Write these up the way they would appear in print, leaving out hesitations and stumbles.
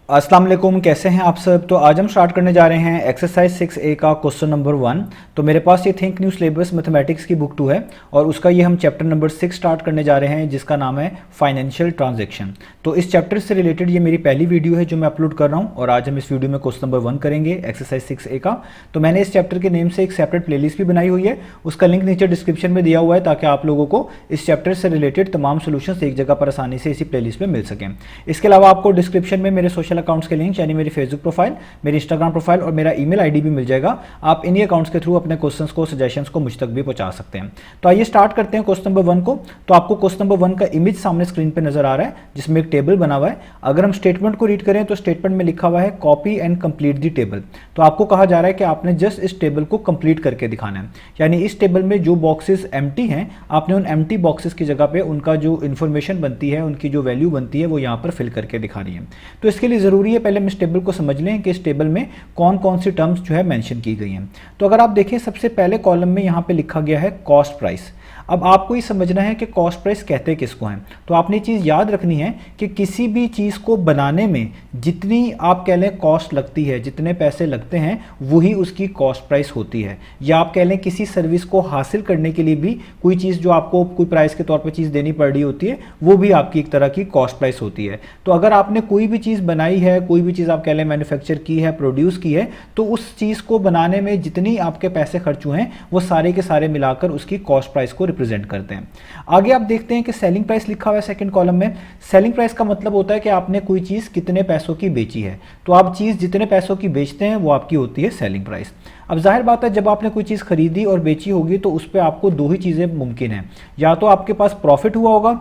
अस्सलाम वालेकुम, कैसे हैं आप सब। तो आज हम स्टार्ट करने जा रहे हैं एक्सरसाइज 6A का क्वेश्चन नंबर 1। तो मेरे पास ये थिंक न्यू सिलेबस मैथमेटिक्स की बुक 2 है और उसका ये हम चैप्टर नंबर 6 स्टार्ट करने जा रहे हैं जिसका नाम है फाइनेंशियल ट्रांजैक्शन। तो इस चैप्टर से रिलेटेड ये मेरी पहली वीडियो है जो मैं अपलोड कर रहा हूँ और आज हम इस वीडियो में क्वेश्चन नंबर 1 करेंगे एक्सरसाइज 6A का। तो मैंने इस चैप्टर के नेम से एक सेपरेट प्लेलिस्ट भी बनाई हुई है, उसका लिंक नीचे डिस्क्रिप्शन में दिया हुआ है ताकि आप लोगों को इस चैप्टर से रिलेटेड तमाम सोल्यूशन एक जगह पर आसानी से इसी प्लेलिस्ट में मिल सकें। इसके अलावा आपको डिस्क्रिप्शन में मेरे सोशल अकाउंट्स के लिंक यानी मेरी फेसबुक प्रोफाइल, मेरी इंस्टाग्राम प्रोफाइल और मेरा ईमेल आईडी भी मिल जाएगा। आप इन्हीं अकाउंट्स के थ्रू अपने क्वेश्चंस को, सजेशंस को मुझ तक भी पहुंचा सकते हैं। तो आइए स्टार्ट करते हैं क्वेश्चन नंबर 1 को। तो आपको क्वेश्चन नंबर 1 का इमेज सामने स्क्रीन पे नजर आ रहा है जिसमें एक टेबल बना हुआ है। अगर हम स्टेटमेंट को रीड करें तो स्टेटमेंट में लिखा हुआ है copy and complete the table. तो आपको कहा जा रहा है कि आपने जस्ट इस टेबल को कंप्लीट करके दिखाना है, यानी इस टेबल में जो बॉक्सेस एम्प्टी हैं आपने उन एम्प्टी बॉक्सेस की जगह पे उनका जो इन्फॉर्मेशन बनती है, उनकी जो वैल्यू बनती है वो यहाँ पर फिल करके दिखानी है। तो इसके लिए जरूरी है पहले हम इस टेबल को समझ लें कि इस टेबल में कौन कौन सी टर्म्स जो है मेंशन की गई हैं। तो अगर आप देखें सबसे पहले कॉलम में यहाँ पे लिखा गया है कॉस्ट प्राइस। अब आपको ये समझना है कि कॉस्ट प्राइस कहते किसको हैं। तो आपने ये चीज़ याद रखनी है कि किसी भी चीज़ को बनाने में जितनी आप कह लें कॉस्ट लगती है, जितने पैसे लगते हैं वही उसकी कॉस्ट प्राइस होती है। या आप कह लें किसी सर्विस को हासिल करने के लिए भी कोई चीज़ जो आपको कोई प्राइस के तौर पर चीज़ देनी पड़ रही होती है वो भी आपकी एक तरह की कॉस्ट प्राइस होती है। तो अगर आपने कोई भी चीज़ बनाई है, कोई भी चीज़ आप कह लें मैन्युफैक्चर की है, प्रोड्यूस की है, तो उस चीज़ को बनाने में जितनी आपके पैसे खर्च हुए हैं वो सारे के सारे मिलाकर उसकी कॉस्ट प्राइस को रिप्रेजेंट करते हैं। आगे आप देखते हैं कि सेलिंग प्राइस लिखा हुआ है सेकंड कॉलम में। सेलिंग प्राइस का मतलब होता है कि आपने कोई चीज कितने पैसों की बेची है। तो आप चीज जितने पैसों की बेचते हैं वो आपकी होती है सेलिंग प्राइस। अब जाहिर बात है जब आपने कोई चीज खरीदी और बेची होगी तो उस पर आपको दो ही चीजें मुमकिन है, या तो आपके पास प्रॉफिट हुआ होगा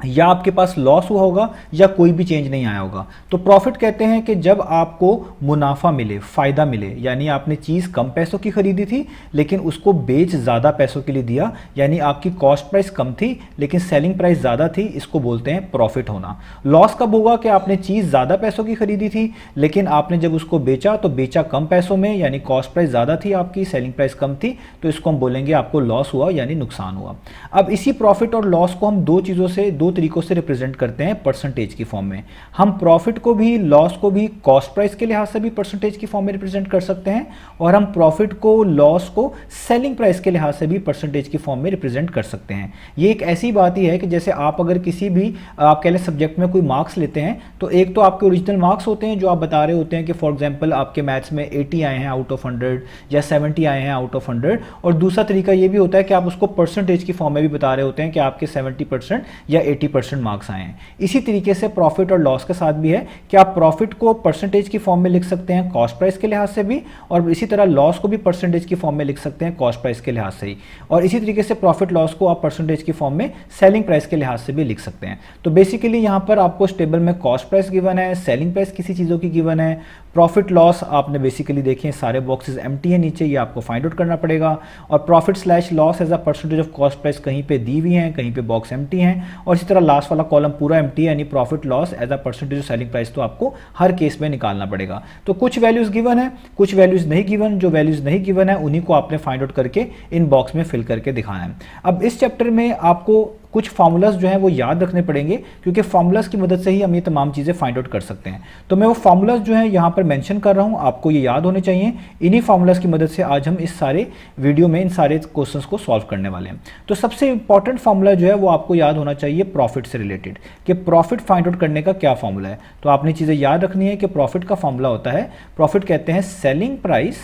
या आपके पास लॉस हुआ होगा या कोई भी चेंज नहीं आया होगा। तो प्रॉफिट कहते हैं कि जब आपको मुनाफा मिले, फायदा मिले, यानी आपने चीज कम पैसों की खरीदी थी लेकिन उसको बेच ज्यादा पैसों के लिए दिया, यानी आपकी कॉस्ट प्राइस कम थी लेकिन सेलिंग प्राइस ज्यादा थी, इसको बोलते हैं प्रॉफिट होना। लॉस कब होगा कि आपने चीज ज्यादा पैसों की खरीदी थी लेकिन आपने जब उसको बेचा तो बेचा कम पैसों में, यानी कॉस्ट प्राइस ज्यादा थी आपकी, सेलिंग प्राइस कम थी, तो इसको हम बोलेंगे आपको लॉस हुआ यानी नुकसान हुआ। अब इसी प्रॉफिट और लॉस को हम दो चीजों से, दो तरीकों से रिप्रेजेंट करते हैं परसेंटेज की फॉर्म में। हम प्रॉफिट को भी, लॉस को भी कॉस्ट प्राइस के लिहाज से भी परसेंटेज की फॉर्म में रिप्रेजेंट कर सकते हैं और हम प्रॉफिट को, लॉस को सेलिंग प्राइस के लिहाज से भी परसेंटेज की फॉर्म में रिप्रेजेंट कर सकते हैं। ये एक ऐसी बात ही है कि जैसे आप अगर किसी भी आप कह लें सब्जेक्ट में कोई मार्क्स लेते हैं तो एक तो आपके ओरिजिनल मार्क्स होते हैं जो आप बता रहे होते हैं कि फॉर एग्जाम्पल आपके मैथ्स में 80 आए हैं आउट ऑफ 100 या 70 आए हैं आउट ऑफ 100, और दूसरा तरीका ये भी होता है कि आप उसको परसेंटेज की फॉर्म में भी बता रहे होते हैं कि आपके 70% या 80% मार्क्स आए हैं। इसी तरीके से प्रॉफिट और लॉस के साथ भी है कि आप प्रॉफिट को परसेंटेज की फॉर्म में लिख सकते हैं कॉस्ट प्राइस के लिहाज से भी, और इसी तरह लॉस को भी परसेंटेज की फॉर्म में लिख सकते हैं कॉस्ट प्राइस के लिहाज से ही, और इसी तरीके से प्रॉफिट लॉस को आप परसेंटेज की फॉर्म में सेलिंग प्राइस के लिहाज से भी लिख सकते हैं। तो बेसिकली यहां पर आपको इस टेबल में कॉस्ट प्राइस गिवन है, सेलिंग प्राइस किसी चीजों की गिवन है, प्रॉफिट लॉस आपने बेसिकली देखें सारे बॉक्सेस एम्प्टी है नीचे, ये आपको फाइंड आउट करना पड़ेगा, और profit slash loss as a percentage of cost price कहीं पे दी हुई है, कहीं पे बॉक्स एम्प्टी है, और इसी तरह लास्ट वाला कॉलम पूरा एम्प्टी है यानी profit loss as a percentage of selling price तो आपको हर केस में निकालना पड़ेगा। तो कुछ वैल्यूज गिवन है, कुछ वैल्यूज नहीं गिवन, जो वैल्यूज नहीं गिवन है उन्हीं को आपने फाइंड आउट करके इन बॉक्स में फिल करके दिखाना है। अब इस चैप्टर में आपको कुछ फार्मूलाज जो हैं वो याद रखने पड़ेंगे क्योंकि फार्मूलाज की मदद से ही हम ये तमाम चीज़ें फाइंड आउट कर सकते हैं। तो मैं वो फार्मूलाज जो हैं यहाँ पर मेंशन कर रहा हूँ, आपको ये याद होने चाहिए। इन्हीं फार्मूलाज की मदद से आज हम इस सारे वीडियो में इन सारे क्वेश्चंस को सॉल्व करने वाले हैं। तो सबसे इंपॉर्टेंट फार्मूला जो है वो आपको याद होना चाहिए प्रॉफिट से रिलेटेड, कि प्रॉफिट फाइंड आउट करने का क्या फार्मूला है। तो आपने चीज़ें याद रखनी है कि प्रॉफिट का फार्मूला होता है, प्रॉफिट कहते हैं सेलिंग प्राइस,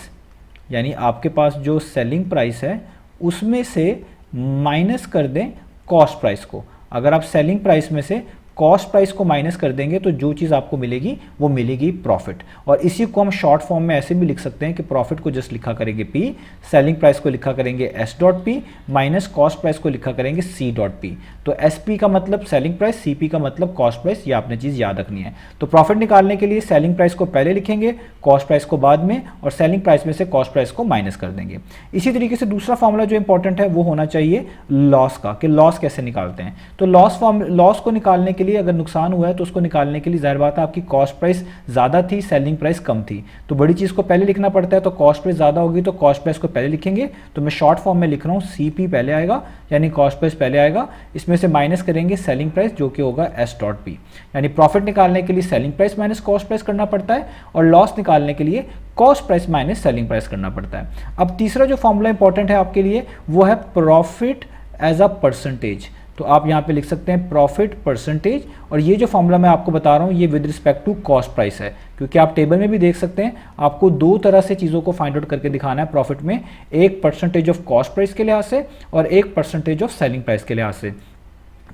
यानी आपके पास जो सेलिंग प्राइस है उसमें से माइनस कर दें कॉस्ट प्राइस को। अगर आप सेलिंग प्राइस में से कॉस्ट प्राइस को माइनस कर देंगे तो जो चीज़ आपको मिलेगी वो मिलेगी प्रॉफिट। और इसी को हम शॉर्ट फॉर्म में ऐसे भी लिख सकते हैं कि प्रॉफिट को जस्ट लिखा करेंगे P, सेलिंग प्राइस को लिखा करेंगे S.P माइनस कॉस्ट प्राइस को लिखा करेंगे C.P। तो SP का मतलब सेलिंग प्राइस, CP का मतलब कॉस्ट प्राइस, ये आपने चीज़ याद रखनी है। तो प्रॉफिट निकालने के लिए सेलिंग प्राइस को पहले लिखेंगे, कॉस्ट प्राइस को बाद में, और सेलिंग प्राइस में से कॉस्ट प्राइस को माइनस कर देंगे। इसी तरीके से दूसरा फॉर्मूला जो इंपॉर्टेंट है वो होना चाहिए लॉस का, कि लॉस कैसे निकालते हैं। तो लॉस को निकालने के लिए अगर नुकसान हुआ है तो उसको निकालने के लिए जाहिर बात है आपकी कॉस्ट प्राइस ज़्यादा थी, सेलिंग प्राइस कम थी, तो बड़ी चीज़ को पहले लिखना पड़ता है। तो कॉस्ट प्राइस ज़्यादा होगी तो कॉस्ट प्राइस को पहले लिखेंगे, तो मैं शॉर्ट फॉर्म में लिख रहा हूँ CP पहले आएगा, यानी कॉस्ट प्राइस पहले आएगा, इसमें से माइनस करेंगे सेलिंग प्राइस जो कि होगा S.P। यानी प्रॉफिट निकालने के लिए selling price minus cost price करना पड़ता है और लॉस निकालने के लिए cost price minus selling price करना पड़ता है। अब तीसरा जो फॉर्मूला इंपॉर्टेंट है आपके लिए वो है प्रॉफिट एज अ परसेंटेज। तो आप यहाँ पे लिख सकते हैं प्रॉफिट परसेंटेज, और ये जो फॉर्मूला मैं आपको बता रहा हूँ ये with respect to cost price है, क्योंकि आप टेबल में भी देख सकते हैं आपको दो तरह से चीज़ों को फाइंड आउट करके दिखाना है प्रॉफिट में, एक परसेंटेज ऑफ कॉस्ट प्राइस के लिहाज से और एक परसेंटेज ऑफ सेलिंग प्राइस के लिहाज से।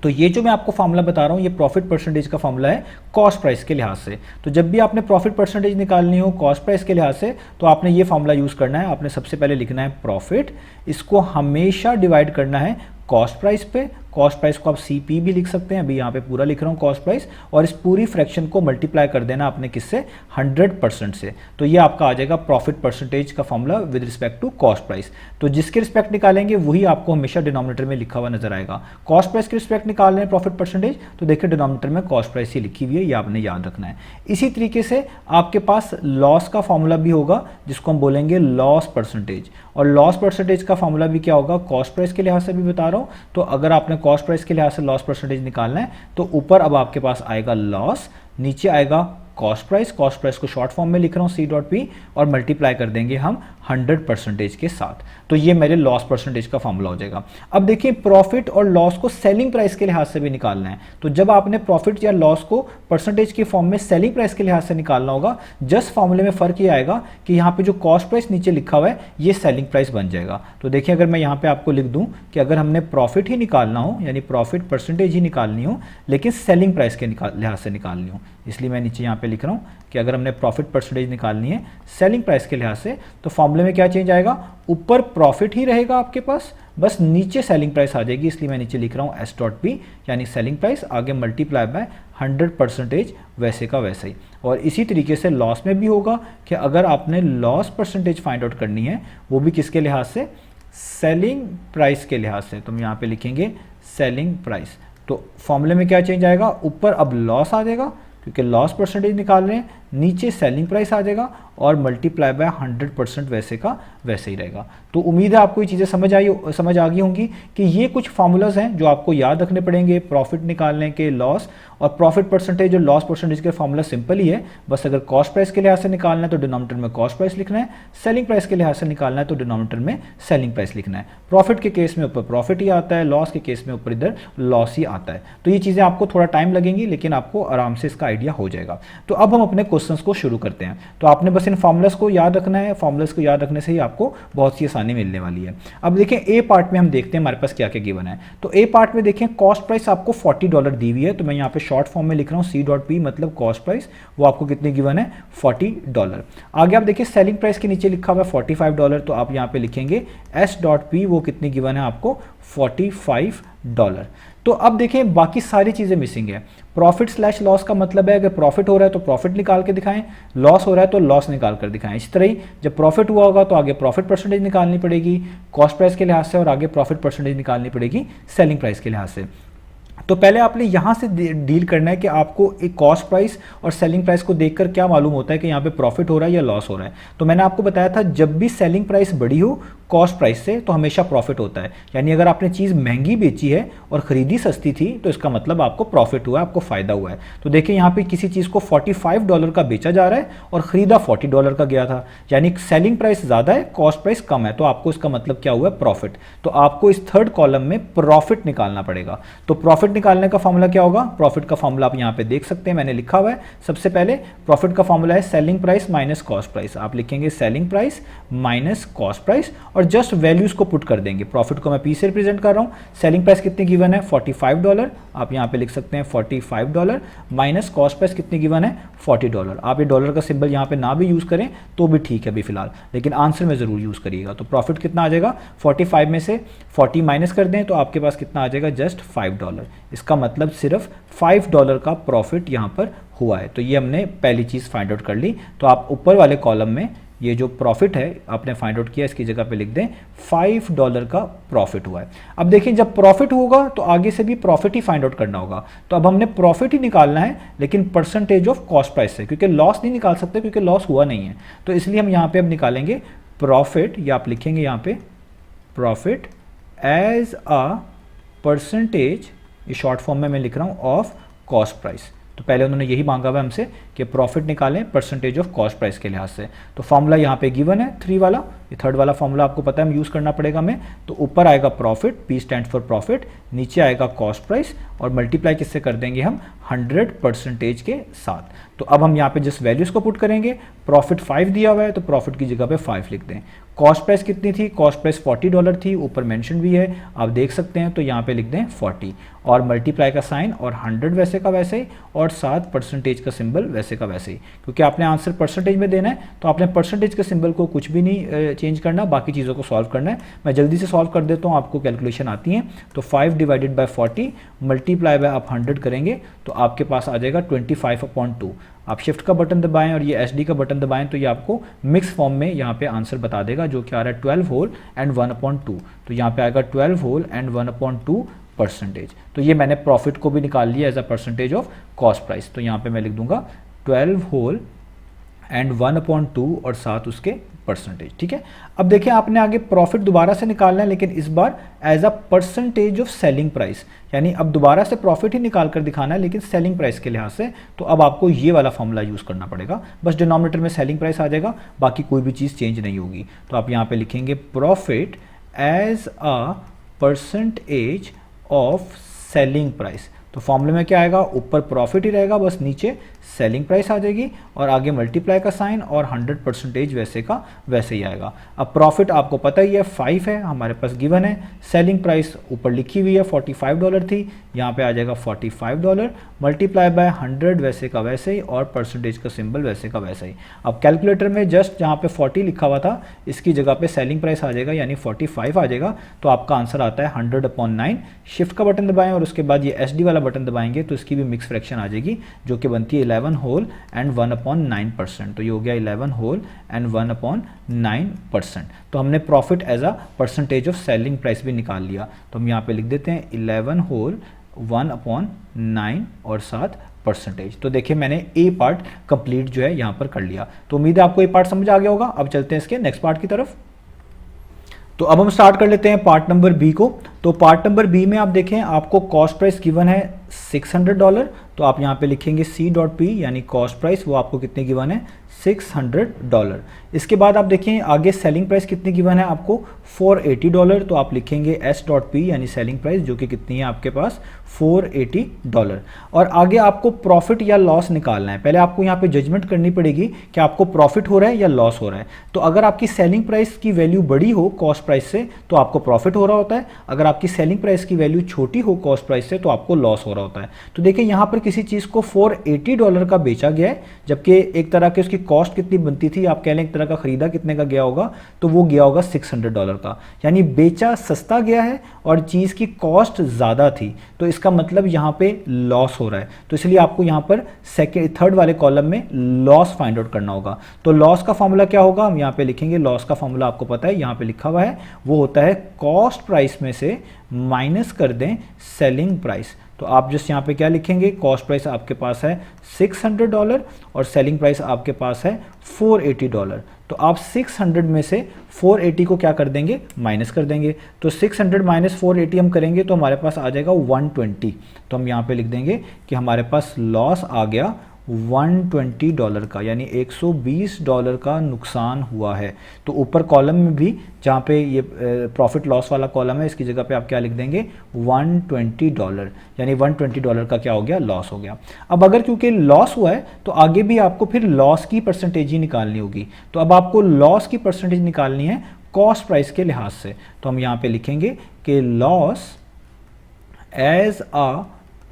तो ये जो मैं आपको फार्मूला बता रहा हूँ ये प्रॉफिट परसेंटेज का फार्मूला है कॉस्ट प्राइस के लिहाज से। तो जब भी आपने प्रॉफिट परसेंटेज निकालनी हो कॉस्ट प्राइस के लिहाज से तो आपने ये फार्मूला यूज़ करना है। आपने सबसे पहले लिखना है प्रॉफिट, इसको हमेशा डिवाइड करना है कॉस्ट प्राइस पे, कॉस्ट प्राइस को आप CP भी लिख सकते हैं, अभी यहाँ पे पूरा लिख रहा हूँ कॉस्ट प्राइस, और इस पूरी फ्रैक्शन को मल्टीप्लाई कर देना आपने किससे 100% से। तो ये आपका आ जाएगा प्रॉफिट परसेंटेज का formula with respect to cost price. तो जिसके रिस्पेक्ट निकालेंगे वही आपको हमेशा डिनोमिनेटर में लिखा हुआ नजर आएगा। कॉस्ट प्राइस के रिस्पेक्ट निकाल रहे हैं प्रॉफिट परसेंटेज, तो देखिए डिनोमिनेटर में कॉस्ट प्राइस ही लिखी हुई है, ये आपने याद रखना है। इसी तरीके से आपके पास लॉस का फॉर्मूला भी होगा जिसको हम बोलेंगे लॉस परसेंटेज, और लॉस परसेंटेज का फॉर्मूला भी क्या होगा कॉस्ट प्राइस के लिहाज से भी बता रहा हूँ। तो अगर आपने कॉस्ट प्राइस के लिहाज से लॉस परसेंटेज निकालना है तो ऊपर अब आपके पास आएगा लॉस, नीचे आएगा कॉस्ट प्राइस को शॉर्ट फॉर्म में लिख रहा हूँ C.P, और मल्टीप्लाई कर देंगे हम 100% के साथ। तो ये मेरे लॉस परसेंटेज का फॉर्मूला हो जाएगा। अब देखिए प्रॉफिट और लॉस को सेलिंग प्राइस के लिहाज से भी निकालना है, तो जब आपने प्रॉफिट या लॉस को परसेंटेज के फॉर्म में सेलिंग प्राइस के लिहाज से निकालना होगा, जस्ट फॉर्मूले में फर्क ये आएगा कि यहाँ पे जो कॉस्ट प्राइस नीचे लिखा हुआ है ये सेलिंग प्राइस बन जाएगा। तो देखिए अगर मैं यहाँ पे आपको लिख दूँ कि अगर हमने प्रॉफिट ही निकालना हो यानी प्रॉफिट परसेंटेज ही निकालनी हो लेकिन सेलिंग प्राइस के लिहाज से निकालनी हो, इसलिए मैं नीचे यहाँ पे लिख रहा हूँ कि अगर हमने प्रॉफिट परसेंटेज निकालनी है सेलिंग प्राइस के लिहाज से तो फॉर्मूले में क्या चेंज आएगा, ऊपर प्रॉफिट ही रहेगा आपके पास, बस नीचे सेलिंग प्राइस आ जाएगी, इसलिए मैं नीचे लिख रहा हूँ S.P यानी सेलिंग प्राइस, आगे मल्टीप्लाई बाय 100% वैसे का वैसे ही। और इसी तरीके से लॉस में भी होगा कि अगर आपने लॉस परसेंटेज फाइंड आउट करनी है वो भी किसके लिहाज से, सेलिंग प्राइस के लिहाज से, तो हम यहाँ पे लिखेंगे सेलिंग प्राइस। तो फॉर्मूले में क्या चेंज आएगा, ऊपर अब लॉस आ जाएगा क्योंकि लॉस परसेंटेज निकाल रहे हैं, नीचे सेलिंग प्राइस आ जाएगा और मल्टीप्लाई बाय 100% वैसे का वैसे ही रहेगा। तो उम्मीद है आपको ये चीज़ें समझ आ गई होंगी कि ये कुछ फार्मूलाज हैं जो आपको याद रखने पड़ेंगे प्रॉफिट निकालने के, लॉस और प्रॉफिट परसेंटेज और लॉस परसेंटेज के फार्मूला सिंपल ही है, बस अगर कॉस्ट प्राइस के लिहाज से निकालना है तो डिनोमिनेटर में कॉस्ट प्राइस लिखना है, सेलिंग प्राइस के लिहाज से निकालना है तो डिनोमिनेटर में सेलिंग प्राइस लिखना है। प्रॉफिट के केस में ऊपर प्रॉफिट ही आता है, लॉस के केस में ऊपर इधर लॉस ही आता है। तो ये चीज़ें आपको थोड़ा टाइम लगेंगी लेकिन आपको आराम से इसका आइडिया हो जाएगा। तो अब हम अपने क्वेश्चंस को शुरू करते हैं। तो आपने बस इन फार्मूलास को याद रखना है, फार्मूलास को याद रखने से ही आपको बहुत सी आसानी मिलने वाली है। अब देखें ए पार्ट में हम देखते हैं हमारे पास क्या क्या गिवन है। तो ए पार्ट में देखें कॉस्ट प्राइस आपको $40 दी हुई है, तो मैं यहाँ पे शॉर्ट फॉर्म में लिख रहा हूँ C.P मतलब कॉस्ट प्राइस, वो आपको कितनी गिवन है $40। आगे आप देखिए सेलिंग प्राइस के नीचे लिखा हुआ है $45, तो आप यहाँ पे लिखेंगे S.P वो कितनी गिवन है आपको $45। तो अब देखें बाकी सारी चीज़ें मिसिंग है। प्रॉफिट स्लैश लॉस का मतलब है अगर प्रॉफिट हो रहा है तो प्रॉफिट निकाल के दिखाएं, लॉस हो रहा है तो लॉस निकाल कर दिखाएं। इस तरह ही जब प्रॉफिट हुआ होगा तो आगे प्रॉफिट परसेंटेज निकालनी पड़ेगी कॉस्ट प्राइस के लिहाज से और आगे प्रॉफिट परसेंटेज निकालनी पड़ेगी सेलिंग प्राइस के लिहाज से। तो पहले आपने यहाँ से डील करना है कि आपको एक कॉस्ट प्राइस और सेलिंग प्राइस को देखकर क्या मालूम होता है कि यहाँ पे प्रॉफिट हो रहा है या लॉस हो रहा है। तो मैंने आपको बताया था जब भी सेलिंग प्राइस बड़ी हो कॉस्ट प्राइस से तो हमेशा प्रॉफिट होता है, यानी अगर आपने चीज़ महंगी बेची है और खरीदी सस्ती थी तो इसका मतलब आपको प्रॉफिट हुआ है, आपको फायदा हुआ है। तो देखिए यहाँ पे किसी चीज़ को $45 का बेचा जा रहा है और खरीदा $40 का गया था, यानी सेलिंग प्राइस ज़्यादा है कॉस्ट प्राइस कम है, तो आपको इसका मतलब क्या हुआ है प्रॉफिट। तो आपको इस थर्ड कॉलम में प्रॉफिट निकालना पड़ेगा। तो प्रॉफिट निकालने का फॉर्मूला क्या होगा, प्रॉफिट का फॉर्मूला आप यहाँ पे देख सकते हैं मैंने लिखा हुआ है। सबसे पहले प्रॉफिट का फॉर्मूला है selling price minus cost price, आप लिखेंगे selling price minus cost price और जस्ट वैल्यूज को पुट कर देंगे। प्रॉफिट को मैं P से रिप्रेजेंट कर रहा हूँ, सेलिंग प्राइस कितनी गिवन है $45, आप यहाँ पे लिख सकते हैं $45 माइनस कॉस्ट प्राइस कितनी गिवन है $40। आप ये डॉलर का सिंबल यहाँ पे ना भी यूज़ करें तो भी ठीक है अभी फिलहाल, लेकिन आंसर में ज़रूर यूज़ करिएगा। तो प्रॉफिट कितना आ जाएगा, 45 में से 40 माइनस कर दें तो आपके पास कितना आ जाएगा जस्ट $5। इसका मतलब सिर्फ $5 का प्रॉफिट यहाँ पर हुआ है। तो ये हमने पहली चीज़ फाइंड आउट कर ली। तो आप ऊपर वाले कॉलम में ये जो प्रॉफिट है आपने फाइंड आउट किया, इसकी जगह पे लिख दें $5 का प्रॉफिट हुआ है। अब देखिए जब प्रॉफिट होगा तो आगे से भी प्रॉफिट ही फाइंड आउट करना होगा, तो अब हमने प्रॉफिट ही निकालना है लेकिन परसेंटेज ऑफ कॉस्ट प्राइस से, क्योंकि लॉस नहीं निकाल सकते क्योंकि लॉस हुआ नहीं है। तो इसलिए हम यहाँ पे अब निकालेंगे प्रॉफिट, या आप लिखेंगे यहाँ पे प्रॉफिट एज अ परसेंटेज, ये शॉर्ट फॉर्म में मैं लिख रहा हूँ, ऑफ कॉस्ट प्राइस। तो पहले उन्होंने यही मांगा हुआ हमसे कि प्रॉफिट निकालें परसेंटेज ऑफ कॉस्ट प्राइस के लिहाज से। तो फॉर्मूला यहाँ पे गिवन है 3 वाला, ये 3rd वाला फॉर्मूला आपको पता है हम यूज़ करना पड़ेगा हमें। तो ऊपर आएगा profit, P stand for profit, नीचे आएगा कॉस्ट प्राइस और मल्टीप्लाई किससे कर देंगे हम 100% के साथ। तो अब हम यहाँ पे जिस वैल्यूज़ को पुट करेंगे, प्रॉफिट 5 दिया हुआ है तो प्रॉफिट की जगह पे 5 लिख दें। कॉस्ट प्राइस कितनी थी, कॉस्ट प्राइस $40 थी, ऊपर मेंशन भी है आप देख सकते हैं, तो यहाँ पे लिख दें 40 और मल्टीप्लाई का साइन और 100 वैसे का वैसे ही और साथ परसेंटेज का सिंबल वैसे का वैसे ही, क्योंकि आपने आंसर परसेंटेज में देना है तो आपने परसेंटेज के सिंबल को कुछ भी नहीं चेंज करना, बाकी चीज़ों को सॉल्व करना है। मैं जल्दी से सॉल्व कर देता हूँ, आपको कैलकुलेशन आती है। तो 5 डिवाइडेड बाय 40 मल्टीप्लाई बाय आप 100 करेंगे तो आपके पास आ जाएगा 25/2। आप शिफ्ट का बटन दबाएं और ये SD का बटन दबाएं तो ये आपको मिक्स फॉर्म में यहाँ पे आंसर बता देगा, जो कि आ रहा है 12 होल एंड 1/2। तो यहाँ पे आएगा 12 होल एंड 1/2%। तो ये मैंने प्रॉफिट को भी निकाल लिया as a percentage of cost price. तो यहाँ पे मैं लिख दूंगा 12 होल एंड 1/2 और साथ उसके परसेंटेज। ठीक है, अब देखिए आपने आगे प्रॉफिट दोबारा से निकालना है, लेकिन इस बार as a percentage of selling price, यानी अब दोबारा से प्रॉफिट ही निकाल कर दिखाना है लेकिन सेलिंग प्राइस के लिहाज से। तो अब आपको ये वाला फॉर्मूला यूज करना पड़ेगा, बस डिनोमिनेटर में सेलिंग प्राइस आ जाएगा, बाकी कोई भी चीज़ चेंज नहीं होगी। तो आप यहाँ पे लिखेंगे profit as a percentage of selling price. तो फॉर्मूले में क्या आएगा, ऊपर प्रॉफिट ही रहेगा, बस नीचे सेलिंग प्राइस आ जाएगी और आगे मल्टीप्लाई का साइन और 100% वैसे का वैसे ही आएगा। अब प्रॉफिट आपको पता ही है 5 है, हमारे पास गिवन है। सेलिंग प्राइस ऊपर लिखी हुई है $45 थी, यहाँ पे आ जाएगा $45 मल्टीप्लाई बाय 100 वैसे का वैसे ही और परसेंटेज का सिंबल वैसे का वैसे ही। अब कैलकुलेटर में जस्ट जहाँ पे 40 लिखा हुआ था इसकी जगह पे सेलिंग प्राइस आ जाएगा यानी 45 आ जाएगा। तो आपका आंसर आता है 100/9। शिफ्ट का बटन दबाएं और उसके बाद ये SD वाला बटन दबाएंगे तो इसकी भी मिक्स फ्रैक्शन आ जाएगी, जो कि बनती है 11 होल एंड 1/9%। तो ये हो गया 11 होल एंड 1/9%। तो हमने profit as a percentage of selling price भी निकाल लिया। तो हम यहाँ पे लिख देते हैं 11 होल 1/9 और साथ परसेंटेज। तो देखिए मैंने ए पार्ट कंप्लीट जो है यहाँ पर कर लिया। तो उम्मीद है आपको ये पार्ट समझ आ गया होगा। अब चलते हैं इसके नेक्स्ट पार्ट की तरफ। तो अब हम स्टार्ट कर लेते हैं पार्ट नंबर बी को। तो पार्ट नंबर बी में आप देखें आपको कॉस्ट प्राइस गिवन है $600। तो आप यहाँ पे लिखेंगे C.P यानी कॉस्ट प्राइस, वो आपको कितने गिवन है $600। इसके बाद आप देखें आगे सेलिंग प्राइस कितनी गिवन है आपको $480। तो आप लिखेंगे S.P यानी सेलिंग प्राइस, जो कि कितनी है आपके पास $480। और आगे आपको प्रॉफिट या लॉस निकालना है। पहले आपको यहाँ पे जजमेंट करनी पड़ेगी कि आपको प्रॉफिट हो रहा है या लॉस हो रहा है। तो अगर आपकी सेलिंग प्राइस की वैल्यू बड़ी हो कॉस्ट प्राइस से तो आपको प्रॉफिट हो रहा होता है, अगर आपकी सेलिंग प्राइस की वैल्यू छोटी हो कॉस्ट प्राइस से तो आपको लॉस हो रहा होता है। तो देखिए यहाँ पर किसी चीज़ को $480 का बेचा गया है, जबकि एक तरह की उसकी कॉस्ट कितनी बनती थी, आप कह लें एक तरह का खरीदा कितने का गया होगा, तो वो गया होगा $600 का। यानी बेचा सस्ता गया है और चीज़ की कॉस्ट ज़्यादा थी, तो इसका मतलब यहाँ पे लॉस हो रहा है। तो इसलिए आपको यहाँ पर थर्ड वाले कॉलम में लॉस फाइंड आउट करना होगा। तो लॉस का फॉर्मूला क्या होगा, हम यहाँ पे लिखेंगे लॉस का फॉर्मूला आपको पता है, यहाँ पे लिखा हुआ है, वो होता है कॉस्ट प्राइस में से माइनस कर दें सेलिंग प्राइस। तो आप जस्ट यहाँ पे क्या लिखेंगे, कॉस्ट प्राइस आपके पास है $600 और सेलिंग प्राइस आपके पास है $480। तो आप 600 में से 480 को क्या कर देंगे, माइनस कर देंगे। तो 600 माइनस 480 हम करेंगे तो हमारे पास आ जाएगा 120। तो हम यहाँ पे लिख देंगे कि हमारे पास लॉस आ गया $120 का, यानी $120 का नुकसान हुआ है। तो ऊपर कॉलम में भी जहाँ पे ये प्रॉफिट लॉस वाला कॉलम है, इसकी जगह पे आप क्या लिख देंगे $120, यानी $120 का क्या हो गया, लॉस हो गया। अब अगर क्योंकि लॉस हुआ है तो आगे भी आपको फिर लॉस की परसेंटेज ही निकालनी होगी। तो अब आपको लॉस की परसेंटेज निकालनी है कॉस्ट प्राइस के लिहाज से। तो हम यहाँ पे लिखेंगे कि loss as a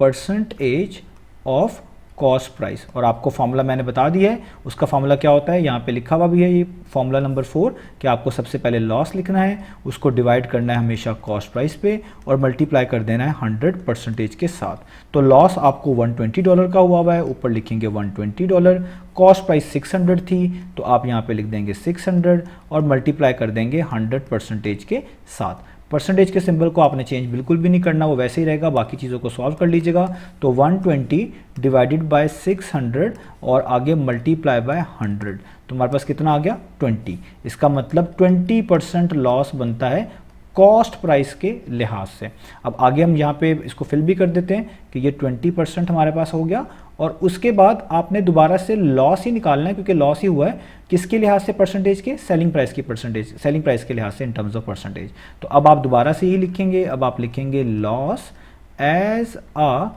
percentage of cost price. और आपको फॉर्मूला मैंने बता दिया है, उसका फॉर्मूला क्या होता है यहाँ पे लिखा हुआ भी है, ये फॉर्मूला नंबर 4 कि आपको सबसे पहले लॉस लिखना है, उसको डिवाइड करना है हमेशा कॉस्ट प्राइस पे और मल्टीप्लाई कर देना है 100% के साथ। तो लॉस आपको $120 का हुआ है, ऊपर लिखेंगे $120, कॉस्ट प्राइस 600 थी तो आप यहाँ पे लिख देंगे 600 और मल्टीप्लाई कर देंगे 100% के साथ। परसेंटेज के सिंबल को आपने चेंज बिल्कुल भी नहीं करना, वो वैसे ही रहेगा, बाकी चीज़ों को सॉल्व कर लीजिएगा। तो 120 डिवाइडेड बाय 600 और आगे मल्टीप्लाई बाय 100, तो हमारे पास कितना आ गया 20। इसका मतलब 20% लॉस बनता है कॉस्ट प्राइस के लिहाज से। अब आगे हम यहाँ पे इसको फिल भी कर देते हैं कि ये 20% हमारे पास हो गया और उसके बाद आपने दोबारा से लॉस ही निकालना है क्योंकि लॉस ही हुआ है किसके लिहाज से, परसेंटेज के, सेलिंग प्राइस की परसेंटेज, सेलिंग प्राइस के लिहाज से इन टर्म्स ऑफ परसेंटेज। तो अब आप दोबारा से ही लिखेंगे, अब आप लिखेंगे loss as a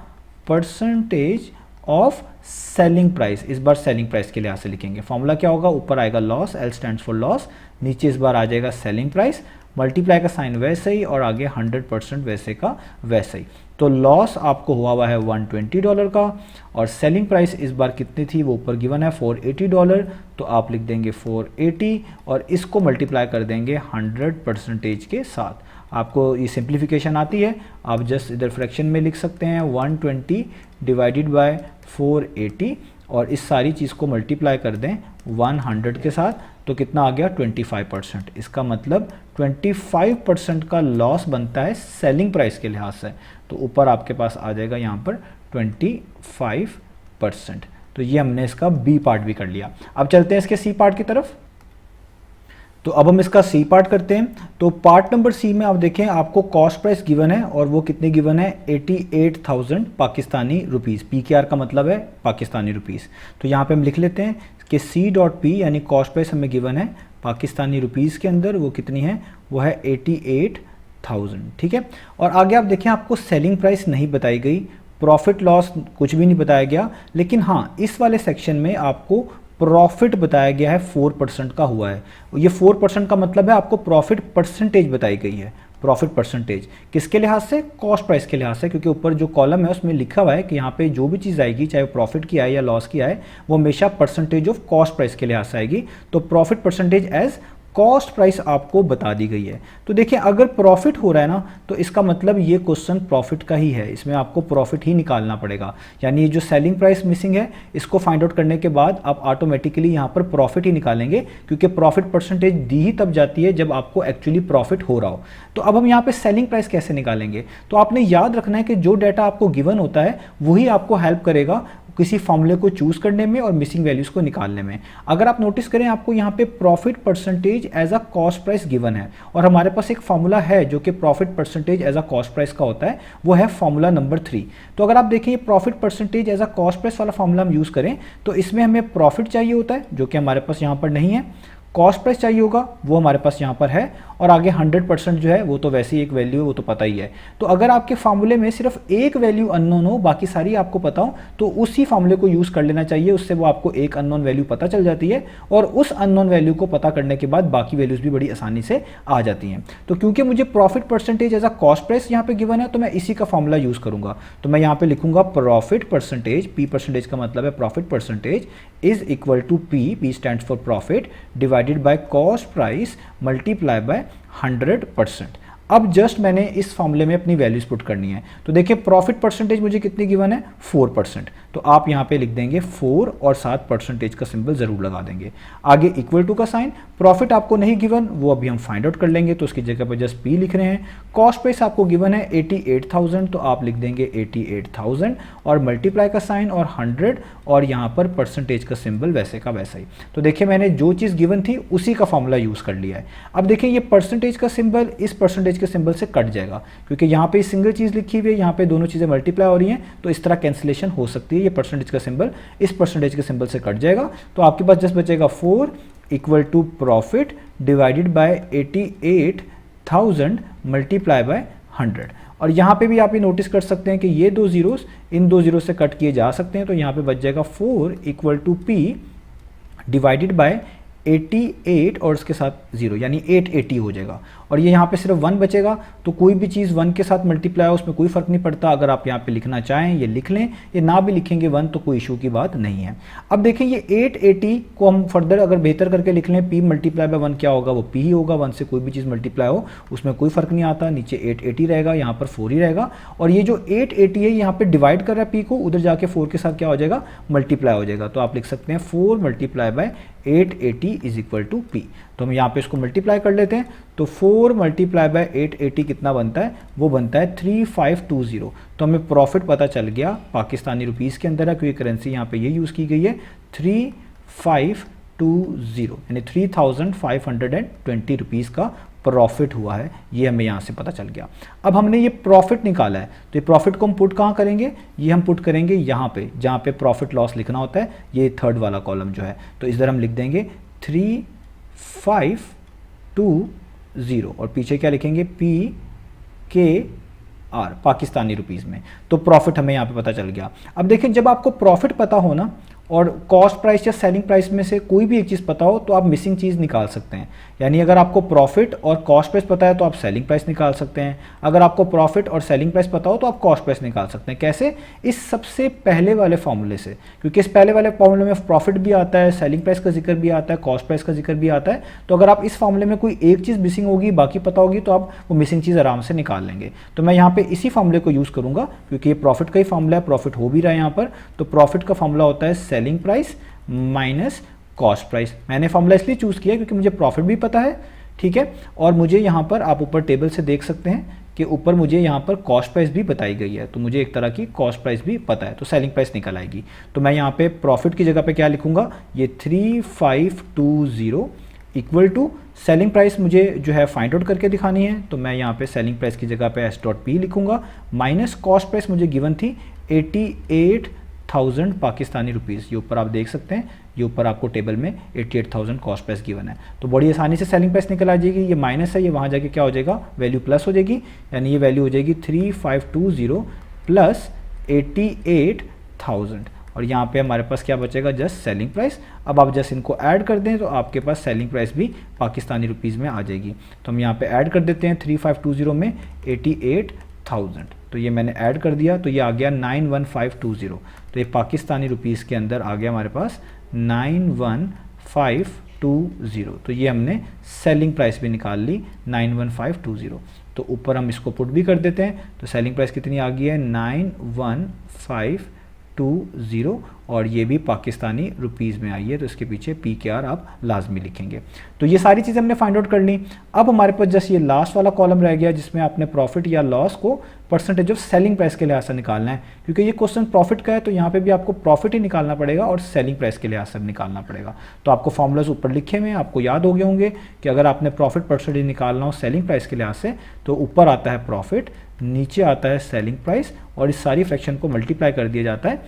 percentage of selling price. इस बार सेलिंग प्राइस के लिहाज से लिखेंगे। फॉर्मूला क्या होगा, ऊपर आएगा loss, L stands for loss, नीचे इस बार आ जाएगा सेलिंग प्राइस, मल्टीप्लाई का साइन वैसे ही और आगे 100% वैसे का वैसे ही। तो लॉस आपको हुआ है $120 का और सेलिंग प्राइस इस बार कितनी थी वो ऊपर गिवन है $480, तो आप लिख देंगे 480 और इसको मल्टीप्लाई कर देंगे 100% के साथ। आपको ये सिंप्लीफिकेशन आती है, आप जस्ट इधर फ्रैक्शन में लिख सकते हैं 120 डिवाइडेड बाय 480 और इस सारी चीज़ को मल्टीप्लाई कर दें 100 के साथ, तो कितना आ गया 25%। इसका मतलब 25% का लॉस बनता है सेलिंग प्राइस के लिहाज से। तो ऊपर आपके पास आ जाएगा यहाँ पर 25%। तो ये हमने इसका बी पार्ट भी कर लिया। अब चलते हैं इसके सी पार्ट की तरफ। तो अब हम इसका सी पार्ट करते हैं। तो पार्ट नंबर सी में आप देखें आपको कॉस्ट प्राइस गिवन है और वो कितनी गिवन है 88,000 पाकिस्तानी रुपीज़। PKR का मतलब है पाकिस्तानी रुपीज़। तो यहाँ पे हम लिख लेते हैं कि C.P यानी कॉस्ट प्राइस हमें गिवन है पाकिस्तानी रुपीज़ के अंदर, वो कितनी है, वो है 88,000। ठीक है। और आगे आप देखें आपको सेलिंग प्राइस नहीं बताई गई, प्रॉफिट लॉस कुछ भी नहीं बताया गया, लेकिन हाँ इस वाले सेक्शन में आपको प्रॉफिट बताया गया है 4% का हुआ है। ये 4% का मतलब है आपको प्रॉफिट परसेंटेज बताई गई है। प्रॉफिट परसेंटेज किसके लिहाज से, कॉस्ट प्राइस के लिहाज से, क्योंकि ऊपर जो कॉलम है उसमें लिखा हुआ है कि यहाँ पे जो भी चीज़ आएगी चाहे वो प्रॉफिट की आए या लॉस की आए वो हमेशा परसेंटेज ऑफ कॉस्ट प्राइस के लिहाज से आएगी। तो profit percentage as cost price आपको बता दी गई है। तो देखिए अगर प्रॉफिट हो रहा है ना तो इसका मतलब ये क्वेश्चन प्रॉफिट का ही है, इसमें आपको प्रॉफिट ही निकालना पड़ेगा। यानी ये जो सेलिंग प्राइस मिसिंग है इसको फाइंड आउट करने के बाद आप ऑटोमेटिकली यहाँ पर प्रॉफिट ही निकालेंगे, क्योंकि प्रॉफिट परसेंटेज दी ही तब जाती है जब आपको एक्चुअली प्रॉफिट हो रहा हो। तो अब हम यहाँ पे सेलिंग प्राइस कैसे निकालेंगे, तो आपने याद रखना है कि जो डाटा आपको गिवन होता है वही आपको हेल्प करेगा किसी फॉर्मूले को चूज करने में और मिसिंग वैल्यूज को निकालने में। अगर आप नोटिस करें आपको यहाँ पे profit percentage as a cost price given है और हमारे पास एक फॉर्मूला है जो कि profit percentage as a cost price का होता है, वो है फॉर्मूला नंबर 3। तो अगर आप देखें profit percentage as a cost price वाला फॉर्मूला हम यूज करें तो इसमें हमें प्रॉफिट चाहिए होता है जो कि हमारे पास यहाँ पर नहीं है, कॉस्ट प्राइस चाहिए होगा वो हमारे पास यहाँ पर है, और आगे 100% जो है वो तो वैसे ही एक वैल्यू है, वो तो पता ही है। तो अगर आपके फार्मूले में सिर्फ एक वैल्यू अननोन हो बाकी सारी आपको पता हो तो उसी फार्मूले को यूज कर लेना चाहिए, उससे वो आपको एक अननोन वैल्यू पता चल जाती है और उस अननोन वैल्यू को पता करने के बाद बाकी वैल्यूज भी बड़ी आसानी से आ जाती हैं। तो क्योंकि मुझे profit percentage as a cost price यहाँ पे गिवन है तो मैं इसी का फॉर्मूला यूज करूंगा। तो मैं यहाँ पे लिखूंगा प्रॉफिट परसेंटेज, पी परसेंटेज का मतलब है profit percentage, is equal to P stands for profit, divided by cost price multiply by 100%। अब जस्ट मैंने इस फॉर्मूले में अपनी वैल्यूज पुट करनी है। तो देखिए प्रॉफिट परसेंटेज मुझे कितनी गिवन है 4%, तो आप यहाँ पे लिख देंगे 4 और साथ परसेंटेज का सिंबल जरूर लगा देंगे। आगे इक्वल टू का साइन, प्रॉफिट आपको नहीं गिवन वो अभी हम फाइंड आउट कर लेंगे तो उसकी जगह पर जस्ट पी लिख रहे हैं। कॉस्ट प्राइस आपको गिवन है 88,000 तो आप लिख देंगे 88,000 और मल्टीप्लाई का साइन और 100 और यहाँ पर परसेंटेज का सिंबल वैसे का वैसा ही। तो देखिए मैंने जो चीज़ गिवन थी उसी का फॉर्मूला यूज़ कर लिया है। अब देखिए ये परसेंटेज का सिंबल इस परसेंटेज के सिंबल से कट जाएगा क्योंकि यहाँ पे सिंगल चीज़ लिखी हुई है, यहाँ पे दोनों चीज़ें मल्टीप्लाई हो रही हैं, तो इस तरह कैंसिलेशन हो सकती है। ये परसेंटेज का सिंबल इस परसेंटेज के सिंबल से कट जाएगा तो आपके पास जस्ट बचेगा 4 equal to profit divided by 88,000 multiply by 100। और यहाँ पे भी आप ये नोटिस कर सकते हैं कि ये दो जीरोस इन दो जीरो से कट किए जा सकते हैं, तो यहाँ पे बच जाएगा 4 equal to P divided by 88 और इसके साथ 0 यानी 880 हो जाएगा। और ये यहाँ पे सिर्फ 1 बचेगा, तो कोई भी चीज़ 1 के साथ मल्टीप्लाई हो उसमें कोई फ़र्क नहीं पड़ता। अगर आप यहाँ पे लिखना चाहें ये लिख लें, ये ना भी लिखेंगे 1 तो कोई इशू की बात नहीं है। अब देखें ये 880 को हम फर्दर अगर बेहतर करके लिख लें, p मल्टीप्लाई बाय 1 क्या होगा, वो p ही होगा। 1 से कोई भी चीज़ मल्टीप्लाई हो उसमें कोई फ़र्क नहीं आता, नीचे 880 रहेगा, यहाँ पर 4 ही रहेगा। और ये जो 880 है यहाँ पे डिवाइड कर रहा है p को, उधर जाके 4 के साथ क्या हो जाएगा, मल्टीप्लाई हो जाएगा। तो आप लिख सकते हैं 4 multiply by 880 is equal to p। तो हम यहाँ पे इसको मल्टीप्लाई कर लेते हैं, तो 4 मल्टीप्लाई बाय 880 कितना बनता है, वो बनता है 3520। तो हमें प्रॉफिट पता चल गया, पाकिस्तानी रुपीज़ के अंदर है क्योंकि करेंसी यहाँ पे ये यूज़ की गई है, 3520 यानी 3520 रुपीज़ का प्रॉफिट हुआ है, ये हमें यहाँ से पता चल गया। अब हमने ये प्रॉफिट निकाला है, तो ये प्रॉफिट को हम पुट कहाँ करेंगे, ये हम पुट करेंगे यहाँ पे जहाँ पे प्रॉफिट लॉस लिखना होता है, ये थर्ड वाला कॉलम जो है। तो इस तरह हम लिख देंगे 3520 और पीछे क्या लिखेंगे, PKR पाकिस्तानी रुपीज़ में। तो प्रॉफिट हमें यहाँ पे पता चल गया। अब देखें जब आपको प्रॉफिट पता हो ना और कॉस्ट प्राइस या सेलिंग प्राइस में से कोई भी एक चीज़ पता हो तो आप मिसिंग चीज़ निकाल सकते हैं। यानी अगर आपको प्रॉफिट और कॉस्ट प्राइस पता है तो आप सेलिंग प्राइस निकाल सकते हैं, अगर आपको प्रॉफिट और सेलिंग प्राइस पता हो तो आप कॉस्ट प्राइस निकाल सकते हैं। कैसे, इस सबसे पहले वाले फॉर्मूले से, क्योंकि इस पहले वाले फॉर्मूले में प्रॉफिट भी आता है, सेलिंग प्राइस का जिक्र भी आता है, कॉस्ट प्राइस का जिक्र भी आता है। तो अगर आप इस फॉर्मूले में कोई एक चीज़ मिसिंग होगी, बाकी पता होगी, तो आप वो मिसिंग चीज़ आराम से निकाल लेंगे। तो मैं यहाँ पे इसी फॉर्मूले को यूज़ करूँगा क्योंकि ये प्रॉफिट का ही फॉर्मूला है, प्रॉफिट हो भी रहा है यहाँ पर। तो प्रॉफिट का फॉर्मूला होता है selling price minus cost price. मैंने फॉर्मूला इसलिए चूज़ किया क्योंकि मुझे प्रॉफिट भी पता है, ठीक है, और मुझे यहाँ पर आप ऊपर टेबल से देख सकते हैं कि ऊपर मुझे यहाँ पर कॉस्ट प्राइस भी बताई गई है, तो मुझे एक तरह की कॉस्ट प्राइस भी पता है, तो सेलिंग प्राइस निकल आएगी। तो मैं यहाँ पे प्रॉफिट की जगह पे क्या लिखूंगा, ये 3520 इक्वल टू सेलिंग प्राइस मुझे जो है फाइंड आउट करके दिखानी है, तो मैं यहाँ पे सेलिंग प्राइस की जगह पे S.P लिखूंगा, माइनस कॉस्ट प्राइस मुझे गिवन थी 88,000 पाकिस्तानी रुपीज़। ये ऊपर आप देख सकते हैं, ये ऊपर आपको टेबल में 88,000 कॉस्ट प्राइस गिवन है। तो बड़ी आसानी से सेलिंग प्राइस निकल आ जाएगी। ये माइनस है, ये वहाँ जाके क्या हो जाएगा, वैल्यू प्लस हो जाएगी, यानी ये वैल्यू हो जाएगी 3520 प्लस 88,000 और यहाँ पे हमारे पास क्या बचेगा, जस्ट सेलिंग प्राइस। अब आप जस्ट इनको ऐड कर दें तो आपके पास सेलिंग प्राइस भी पाकिस्तानी रुपीज़ में आ जाएगी। तो हम यहाँ पे ऐड कर देते हैं 3520 में 88,000, तो ये मैंने ऐड कर दिया, तो ये आ गया 91520। तो ये पाकिस्तानी रुपीज़ के अंदर आ गया हमारे पास 91520। तो ये हमने सेलिंग प्राइस भी निकाल ली 91520। तो ऊपर हम इसको पुट भी कर देते हैं, तो सेलिंग प्राइस कितनी आ गई है 91520 और ये भी पाकिस्तानी रुपीज़ में आई है, तो इसके पीछे PKR आप लाजमी लिखेंगे। तो ये सारी चीज़ें हमने फाइंड आउट कर ली। अब हमारे पास जस्ट ये लास्ट वाला कॉलम रह गया जिसमें आपने प्रॉफिट या लॉस को परसेंटेज ऑफ सेलिंग प्राइस के लिहाज से निकालना है। क्योंकि ये क्वेश्चन प्रॉफिट का है तो यहाँ पे भी आपको प्रॉफिट ही निकालना पड़ेगा और सेलिंग प्राइस के लिहाज से निकालना पड़ेगा। तो आपको फॉर्मूलाज ऊपर लिखे हुए हैं, आपको याद हो गए होंगे कि अगर आपने प्रॉफिट परसेंटेज निकालना हो सेलिंग प्राइस के लिहाज से तो ऊपर आता है प्रॉफिट, नीचे आता है सेलिंग प्राइस और इस सारी फ्रैक्शन को मल्टीप्लाई कर दिया जाता है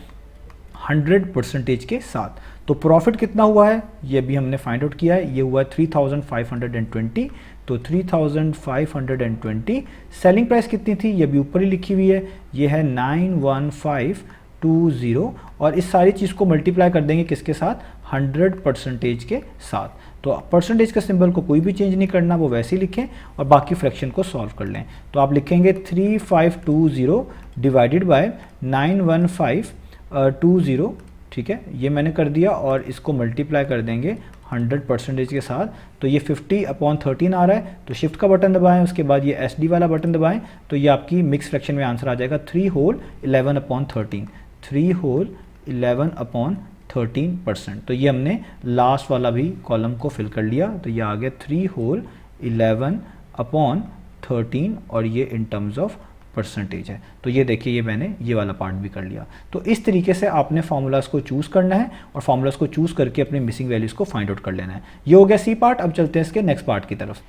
100% के साथ। तो प्रॉफिट कितना हुआ है ये भी हमने फाइंड आउट किया है, ये हुआ है 3520। तो 3520 सेलिंग प्राइस कितनी थी ये भी ऊपर ही लिखी हुई है, ये है 91520 और इस सारी चीज़ को मल्टीप्लाई कर देंगे किसके साथ, 100% के साथ। तो परसेंटेज का सिंबल को कोई भी चेंज नहीं करना, वो वैसे ही लिखें और बाकी फ्रैक्शन को सॉल्व कर लें। तो आप लिखेंगे 3520 डिवाइडेड बाय 91520, ठीक है, ये मैंने कर दिया और इसको मल्टीप्लाई कर देंगे 100% के साथ। तो ये 50/13 आ रहा है, तो शिफ्ट का बटन दबाएं, उसके बाद ये SD वाला बटन दबाएं, तो ये आपकी मिक्स फ्रैक्शन में आंसर आ जाएगा 3 होल 11/13, 3 होल 11/13%। तो ये हमने लास्ट वाला भी कॉलम को फिल कर लिया, तो ये आ गया 3 होल 11/13 और ये इन टर्म्स ऑफ परसेंटेज है। तो ये देखिए ये मैंने ये वाला पार्ट भी कर लिया। तो इस तरीके से आपने फार्मूलाज को चूज़ करना है और फार्मूलाज को चूज़ करके अपनी मिसिंग वैल्यूज़ को फाइंड आउट कर लेना है। ये हो गया सी पार्ट। अब चलते हैं इसके नेक्स्ट पार्ट की तरफ।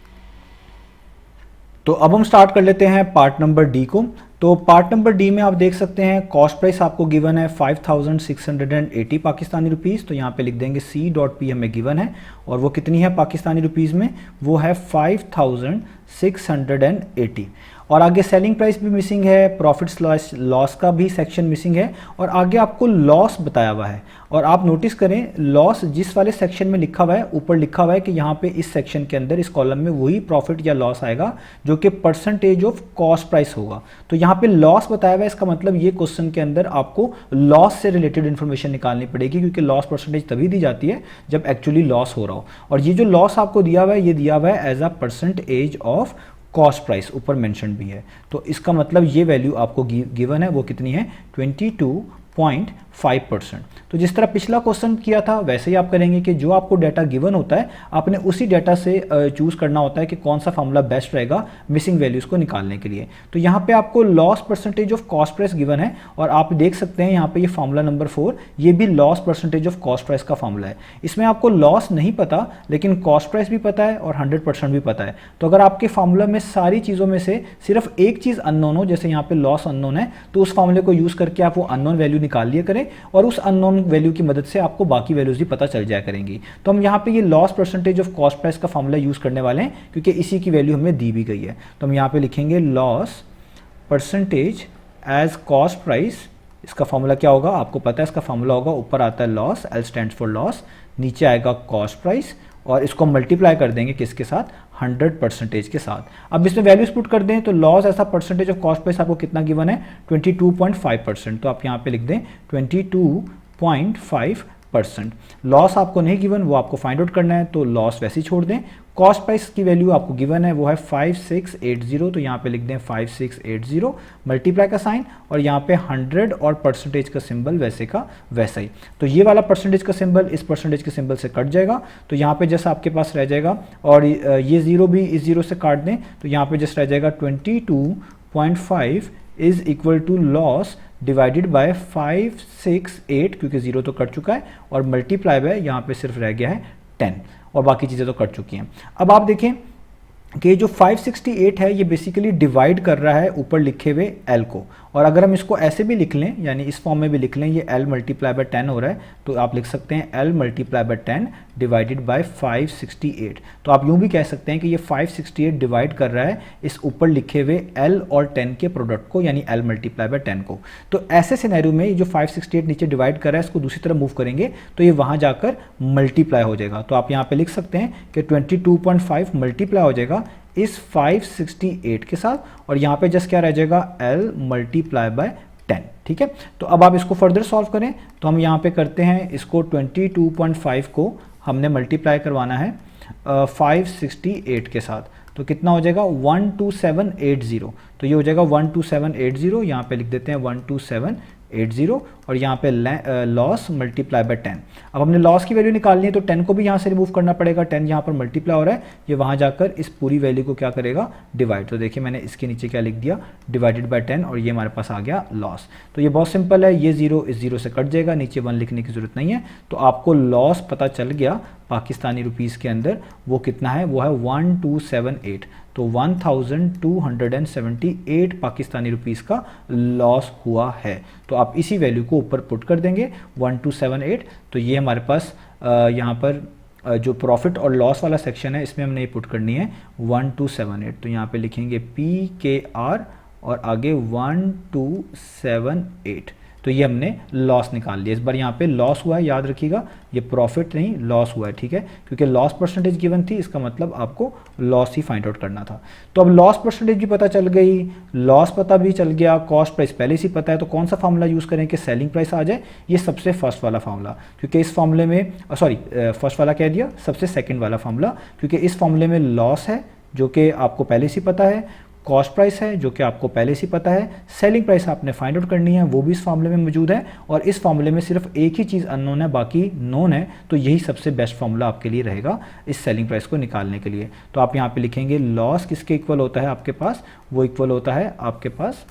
तो अब हम स्टार्ट कर लेते हैं पार्ट नंबर डी को। तो पार्ट नंबर डी में आप देख सकते हैं कॉस्ट प्राइस आपको गिवन है 5680 पाकिस्तानी रुपीज़। तो यहाँ पे लिख देंगे C.P हमें गिवन है और वो कितनी है पाकिस्तानी रुपीज़ में, वो है 5680। और आगे सेलिंग प्राइस भी मिसिंग है, प्रॉफिट लॉस का भी सेक्शन मिसिंग है, और आगे आपको लॉस बताया हुआ है। और आप नोटिस करें लॉस जिस वाले सेक्शन में लिखा हुआ है, ऊपर लिखा हुआ है कि यहाँ पे इस सेक्शन के अंदर इस कॉलम में वही प्रॉफिट या लॉस आएगा जो कि परसेंटेज ऑफ कॉस्ट प्राइस होगा। तो यहाँ पे लॉस बताया हुआ है, इसका मतलब ये क्वेश्चन के अंदर आपको लॉस से रिलेटेड इन्फॉर्मेशन निकालनी पड़ेगी, क्योंकि लॉस परसेंटेज तभी दी जाती है जब एक्चुअली लॉस हो रहा हो। और ये जो लॉस आपको दिया हुआ है, ये दिया हुआ है as a percentage of cost price, ऊपर मेंशन भी है। तो इसका मतलब ये वैल्यू आपको गिवन है, वो कितनी है 22.5%। तो जिस तरह पिछला क्वेश्चन किया था वैसे ही आप करेंगे कि जो आपको डाटा गिवन होता है आपने उसी डाटा से चूज करना होता है कि कौन सा फॉर्मूला बेस्ट रहेगा मिसिंग वैल्यूज को निकालने के लिए। तो यहाँ पे आपको loss percentage of cost price given है, और आप देख सकते हैं यहाँ पे ये फॉर्मूला नंबर 4, ये भी loss percentage of cost price का फॉर्मूला है। इसमें आपको लॉस नहीं पता लेकिन कॉस्ट प्राइस भी पता है और 100% भी पता है। तो अगर आपके फॉर्मूला में सारी चीज़ों में से सिर्फ एक चीज़ अननोन हो, जैसे यहाँ पे लॉस अननोन है, तो उस फॉर्मूले को यूज़ करके आप वो अननोन वैल्यू निकाल लिया करें, और उस अननोन वैल्यू की मदद से आपको बाकी वैल्यूज भी पता चल जाया करेंगी। तो हम यहाँ पे ये loss percentage of cost price का फॉर्मूला यूज़ करने वाले हैं, क्योंकि इसी की वैल्यू हमें दी भी गई है। तो हम यहाँ पे लिखेंगे loss percentage as cost price. इसका फॉर्मूला क्या होगा आपको पता है, इसका फॉर्मूला होगा, ऊपर आता है loss, L stands for loss, नीचे आएगा कॉस्ट प्राइस, और इसको मल्टीप्लाई कर देंगे किसके साथ, 100% के साथ। अब इसमें वैल्यूज पुट कर दें तो लॉस ऐसा परसेंटेज ऑफ कॉस्ट प्राइस आपको कितना गिवन है 22.5%। तो आप यहाँ पे लिख दें 22.5%। लॉस आपको नहीं गिवन, वो आपको फाइंड आउट करना है, तो लॉस वैसे ही छोड़ दें। कॉस्ट प्राइस की वैल्यू आपको गिवन है, वो है 5680, तो यहाँ पे लिख दें 5680, मल्टीप्लाई का साइन, और यहाँ पे 100 और परसेंटेज का सिंबल वैसे का वैसा ही। तो ये वाला परसेंटेज का सिंबल इस परसेंटेज के सिंबल से कट जाएगा, तो यहाँ पे जैसा आपके पास रह जाएगा, और ये जीरो भी इस जीरो से काट दें, तो यहाँ पे जस्ट रह जाएगा 22.5 is equal to loss divided by 568, क्योंकि जीरो तो कट चुका है, और मल्टीप्लाई बाय यहाँ पे सिर्फ रह गया है 10, और बाकी चीज़ें तो कट चुकी हैं। अब आप देखें कि जो 568 है ये बेसिकली डिवाइड कर रहा है ऊपर लिखे हुए L को, और अगर हम इसको ऐसे भी लिख लें, यानी इस फॉर्म में भी लिख लें, ये L मल्टीप्लाई बाय 10 हो रहा है, तो आप लिख सकते हैं L multiply by 10 divided by 568। तो आप यूँ भी कह सकते हैं कि ये 568 डिवाइड कर रहा है इस ऊपर लिखे हुए L और 10 के प्रोडक्ट को, यानी L मल्टीप्लाई बाय 10 को। तो ऐसे सिनेरियो में जो 568 नीचे डिवाइड कर रहा है, इसको दूसरी तरफ मूव करेंगे तो ये वहाँ जाकर मल्टीप्लाई हो जाएगा। तो आप यहाँ पे लिख सकते हैं कि 22.5 मल्टीप्लाई हो जाएगा इस 568 के साथ, और यहाँ पे जस्ट क्या रह जाएगा L मल्टीप्लाई बाय 10। ठीक है, तो अब आप इसको फर्दर सॉल्व करें, तो हम यहाँ पे करते हैं इसको 22.5 को हमने मल्टीप्लाई करवाना है 568 के साथ, तो कितना हो जाएगा 12780। तो ये हो जाएगा 12780, यहाँ पे लिख देते हैं 12780, और यहाँ पे लॉस मल्टीप्लाई बाय 10। अब हमने लॉस की वैल्यू निकालनी है, तो 10 को भी यहाँ से रिमूव करना पड़ेगा, 10 यहाँ पर मल्टीप्लाई हो रहा है, ये वहाँ जाकर इस पूरी वैल्यू को क्या करेगा डिवाइड। तो देखिए मैंने इसके नीचे क्या लिख दिया, डिवाइडेड बाय 10, और ये हमारे पास आ गया लॉस। तो ये बहुत सिंपल है, ये जीरो इस जीरो से कट जाएगा, नीचे 1 लिखने की जरूरत नहीं है। तो आपको लॉस पता चल गया पाकिस्तानी रुपीज़ के अंदर, वो कितना है, वो है 1278। तो 1278 पाकिस्तानी रुपीज़ का लॉस हुआ है। तो आप इसी वैल्यू को ऊपर पुट कर देंगे 1278। तो ये हमारे पास यहाँ पर जो प्रॉफिट और लॉस वाला सेक्शन है इसमें हमने ये पुट करनी है 1278। तो यहाँ पे लिखेंगे PKR और आगे 1278। तो ये हमने लॉस निकाल लिया। इस बार यहाँ पे लॉस हुआ है, याद रखिएगा, ये प्रॉफिट नहीं लॉस हुआ है, ठीक है, क्योंकि लॉस परसेंटेज गिवन थी, इसका मतलब आपको लॉस ही फाइंड आउट करना था। तो अब लॉस परसेंटेज भी पता चल गई, लॉस पता भी चल गया, कॉस्ट प्राइस पहले से पता है, तो कौन सा फार्मूला यूज़ करें कि सेलिंग प्राइस आ जाए, ये सबसे फर्स्ट वाला फार्मूला, क्योंकि इस फार्मूले में फर्स्ट वाला कह दिया, सबसे सेकेंड वाला फार्मूला, क्योंकि इस फार्मूले में लॉस है जो कि आपको पहले से पता है, कॉस्ट प्राइस है जो कि आपको पहले से पता है, सेलिंग प्राइस आपने फाइंड आउट करनी है, वो भी इस फार्मूले में मौजूद है, और इस फार्मूले में सिर्फ एक ही चीज़ अननोन है, बाकी नोन है। तो यही सबसे बेस्ट फार्मूला आपके लिए रहेगा इस सेलिंग प्राइस को निकालने के लिए। तो आप यहाँ पे लिखेंगे लॉस किसके इक्वल होता है आपके पास, वो इक्वल होता है आपके पास,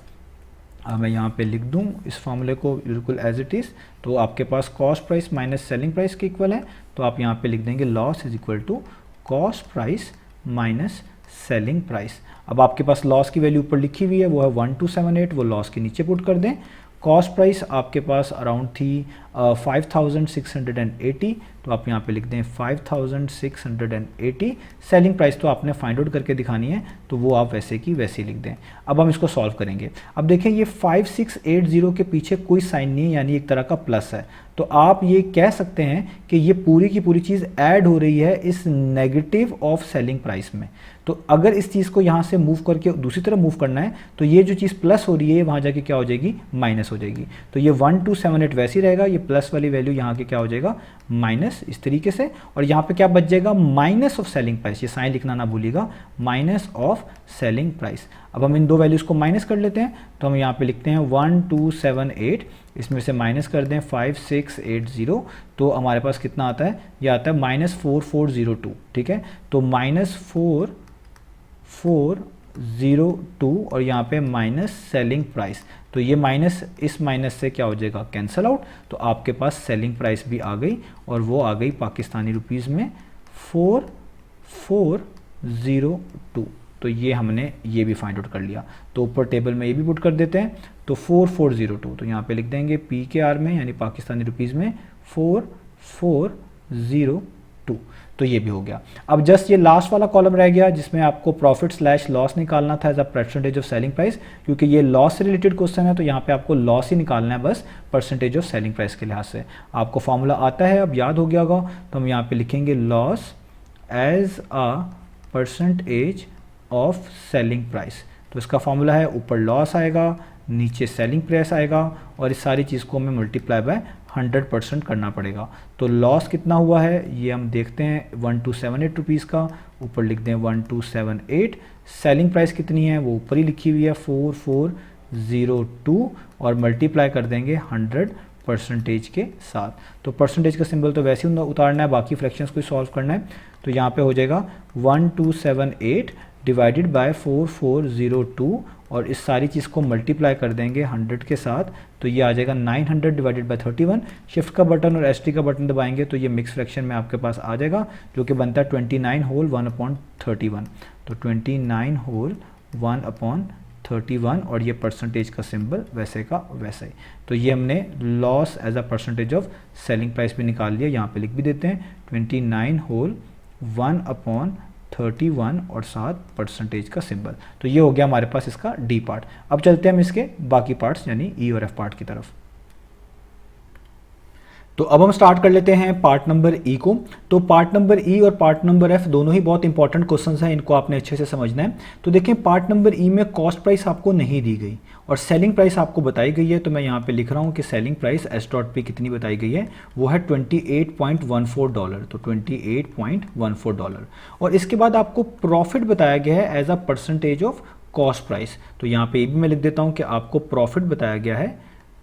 मैं यहाँ पे लिख दूँ इस फार्मूले को बिल्कुल एज इट इज़, तो आपके पास cost price minus selling price के इक्वल है। तो आप यहाँ पे लिख देंगे loss is equal to cost price minus selling price. अब आपके पास लॉस की वैल्यू ऊपर लिखी हुई है, वो है 1278, वो लॉस के नीचे पुट कर दें, कॉस्ट प्राइस आपके पास अराउंड थी 5680, तो आप यहाँ पे लिख दें 5680। सेलिंग प्राइस तो आपने फाइंड आउट करके दिखानी है, तो वो आप वैसे की वैसे ही लिख दें। अब हम इसको सॉल्व करेंगे। अब देखें ये 5680 के पीछे कोई साइन नहीं है, यानी एक तरह का प्लस है, तो आप ये कह सकते हैं कि ये पूरी की पूरी चीज़ ऐड हो रही है इस नेगेटिव ऑफ सेलिंग प्राइस में। तो अगर इस चीज़ को यहाँ से मूव करके दूसरी तरफ मूव करना है, तो ये जो चीज़ प्लस हो रही है वहाँ जाके क्या हो जाएगी, माइनस हो जाएगी। तो ये 1278 वैसे ही रहेगा, ये प्लस वाली वैल्यू यहाँ के क्या हो जाएगा, माइनस, इस तरीके से। और यहाँ पे क्या बच जाएगा, माइनस ऑफ सेलिंग प्राइस, ये साइन लिखना ना भूलिएगा, माइनस ऑफ सेलिंग प्राइस। अब हम इन दो वैल्यूज़ को माइनस कर लेते हैं, तो हम यहाँ पे लिखते हैं 1278, इसमें से माइनस कर दें 5680, तो हमारे पास कितना आता है, ये आता है -4402। ठीक है, तो -4402 और यहाँ पे माइनस सेलिंग प्राइस, तो ये माइनस इस माइनस से क्या हो जाएगा, कैंसल आउट। तो आपके पास सेलिंग प्राइस भी आ गई, और वो आ गई पाकिस्तानी रुपीज़ में 4402। तो ये हमने ये भी फाइंड आउट कर लिया। तो ऊपर टेबल में ये भी पुट कर देते हैं, तो 4402, तो यहाँ पे लिख देंगे PKR में, यानी पाकिस्तानी रुपीज़ में 4402। तो ये भी हो गया। अब जस्ट ये लास्ट वाला कॉलम रह गया, जिसमें आपको प्रॉफिट स्लैश लॉस निकालना था as a percentage of selling price. क्योंकि ये लॉस से रिलेटेड क्वेश्चन है, तो यहाँ पे आपको लॉस ही निकालना है बस, परसेंटेज ऑफ सेलिंग प्राइस के लिहाज से। आपको फॉर्मूला आता है, अब याद हो गया होगा, तो हम यहाँ पे लिखेंगे loss as a percentage of selling price. तो इसका फॉर्मूला है, ऊपर लॉस आएगा, नीचे सेलिंग प्राइस आएगा, और इस सारी चीज़ को हमें मल्टीप्लाई बाय 100% करना पड़ेगा। तो लॉस कितना हुआ है ये हम देखते हैं, 1278 रुपीज़ का, ऊपर लिख दें 1278। सेलिंग प्राइस कितनी है वो ऊपर ही लिखी हुई है 4402, और मल्टीप्लाई कर देंगे 100% के साथ। तो परसेंटेज का सिंबल तो वैसे ही उतारना है, बाकी फ्रैक्शंस को सॉल्व करना है। तो यहाँ पे हो जाएगा 1278 डिवाइडेड बाय 4402, और इस सारी चीज़ को मल्टीप्लाई कर देंगे 100 के साथ, तो ये आ जाएगा 900 डिवाइडेड बाय 31। शिफ्ट का बटन और ST का बटन दबाएंगे तो ये मिक्स फ्रैक्शन में आपके पास आ जाएगा, जो कि बनता है 29 होल 1/31। तो 29 होल 1/31, और ये परसेंटेज का सिंबल वैसे का वैसे ही। तो ये हमने loss as a percentage of selling price भी निकाल लिया, यहाँ पे लिख भी देते हैं 29 होल 1/31 और साथ परसेंटेज का सिंबल। तो ये हो गया हमारे पास इसका डी पार्ट। अब चलते हैं हम इसके बाकी पार्ट्स यानी ई और एफ पार्ट की तरफ। तो अब हम स्टार्ट कर लेते हैं पार्ट नंबर ई को। तो पार्ट नंबर ई और पार्ट नंबर एफ दोनों ही बहुत इंपॉर्टेंट क्वेश्चंस हैं, इनको आपने अच्छे से समझना है। तो देखें पार्ट नंबर ई में कॉस्ट प्राइस आपको नहीं दी गई और सेलिंग प्राइस आपको बताई गई है। तो मैं यहाँ पे लिख रहा हूँ कि सेलिंग प्राइस S.P कितनी बताई गई है, वो है $28.14। तो $28.14, और इसके बाद आपको प्रॉफिट बताया गया है as a percentage of cost price. तो यहाँ पे ये भी मैं लिख देता हूँ कि आपको प्रॉफिट बताया गया है,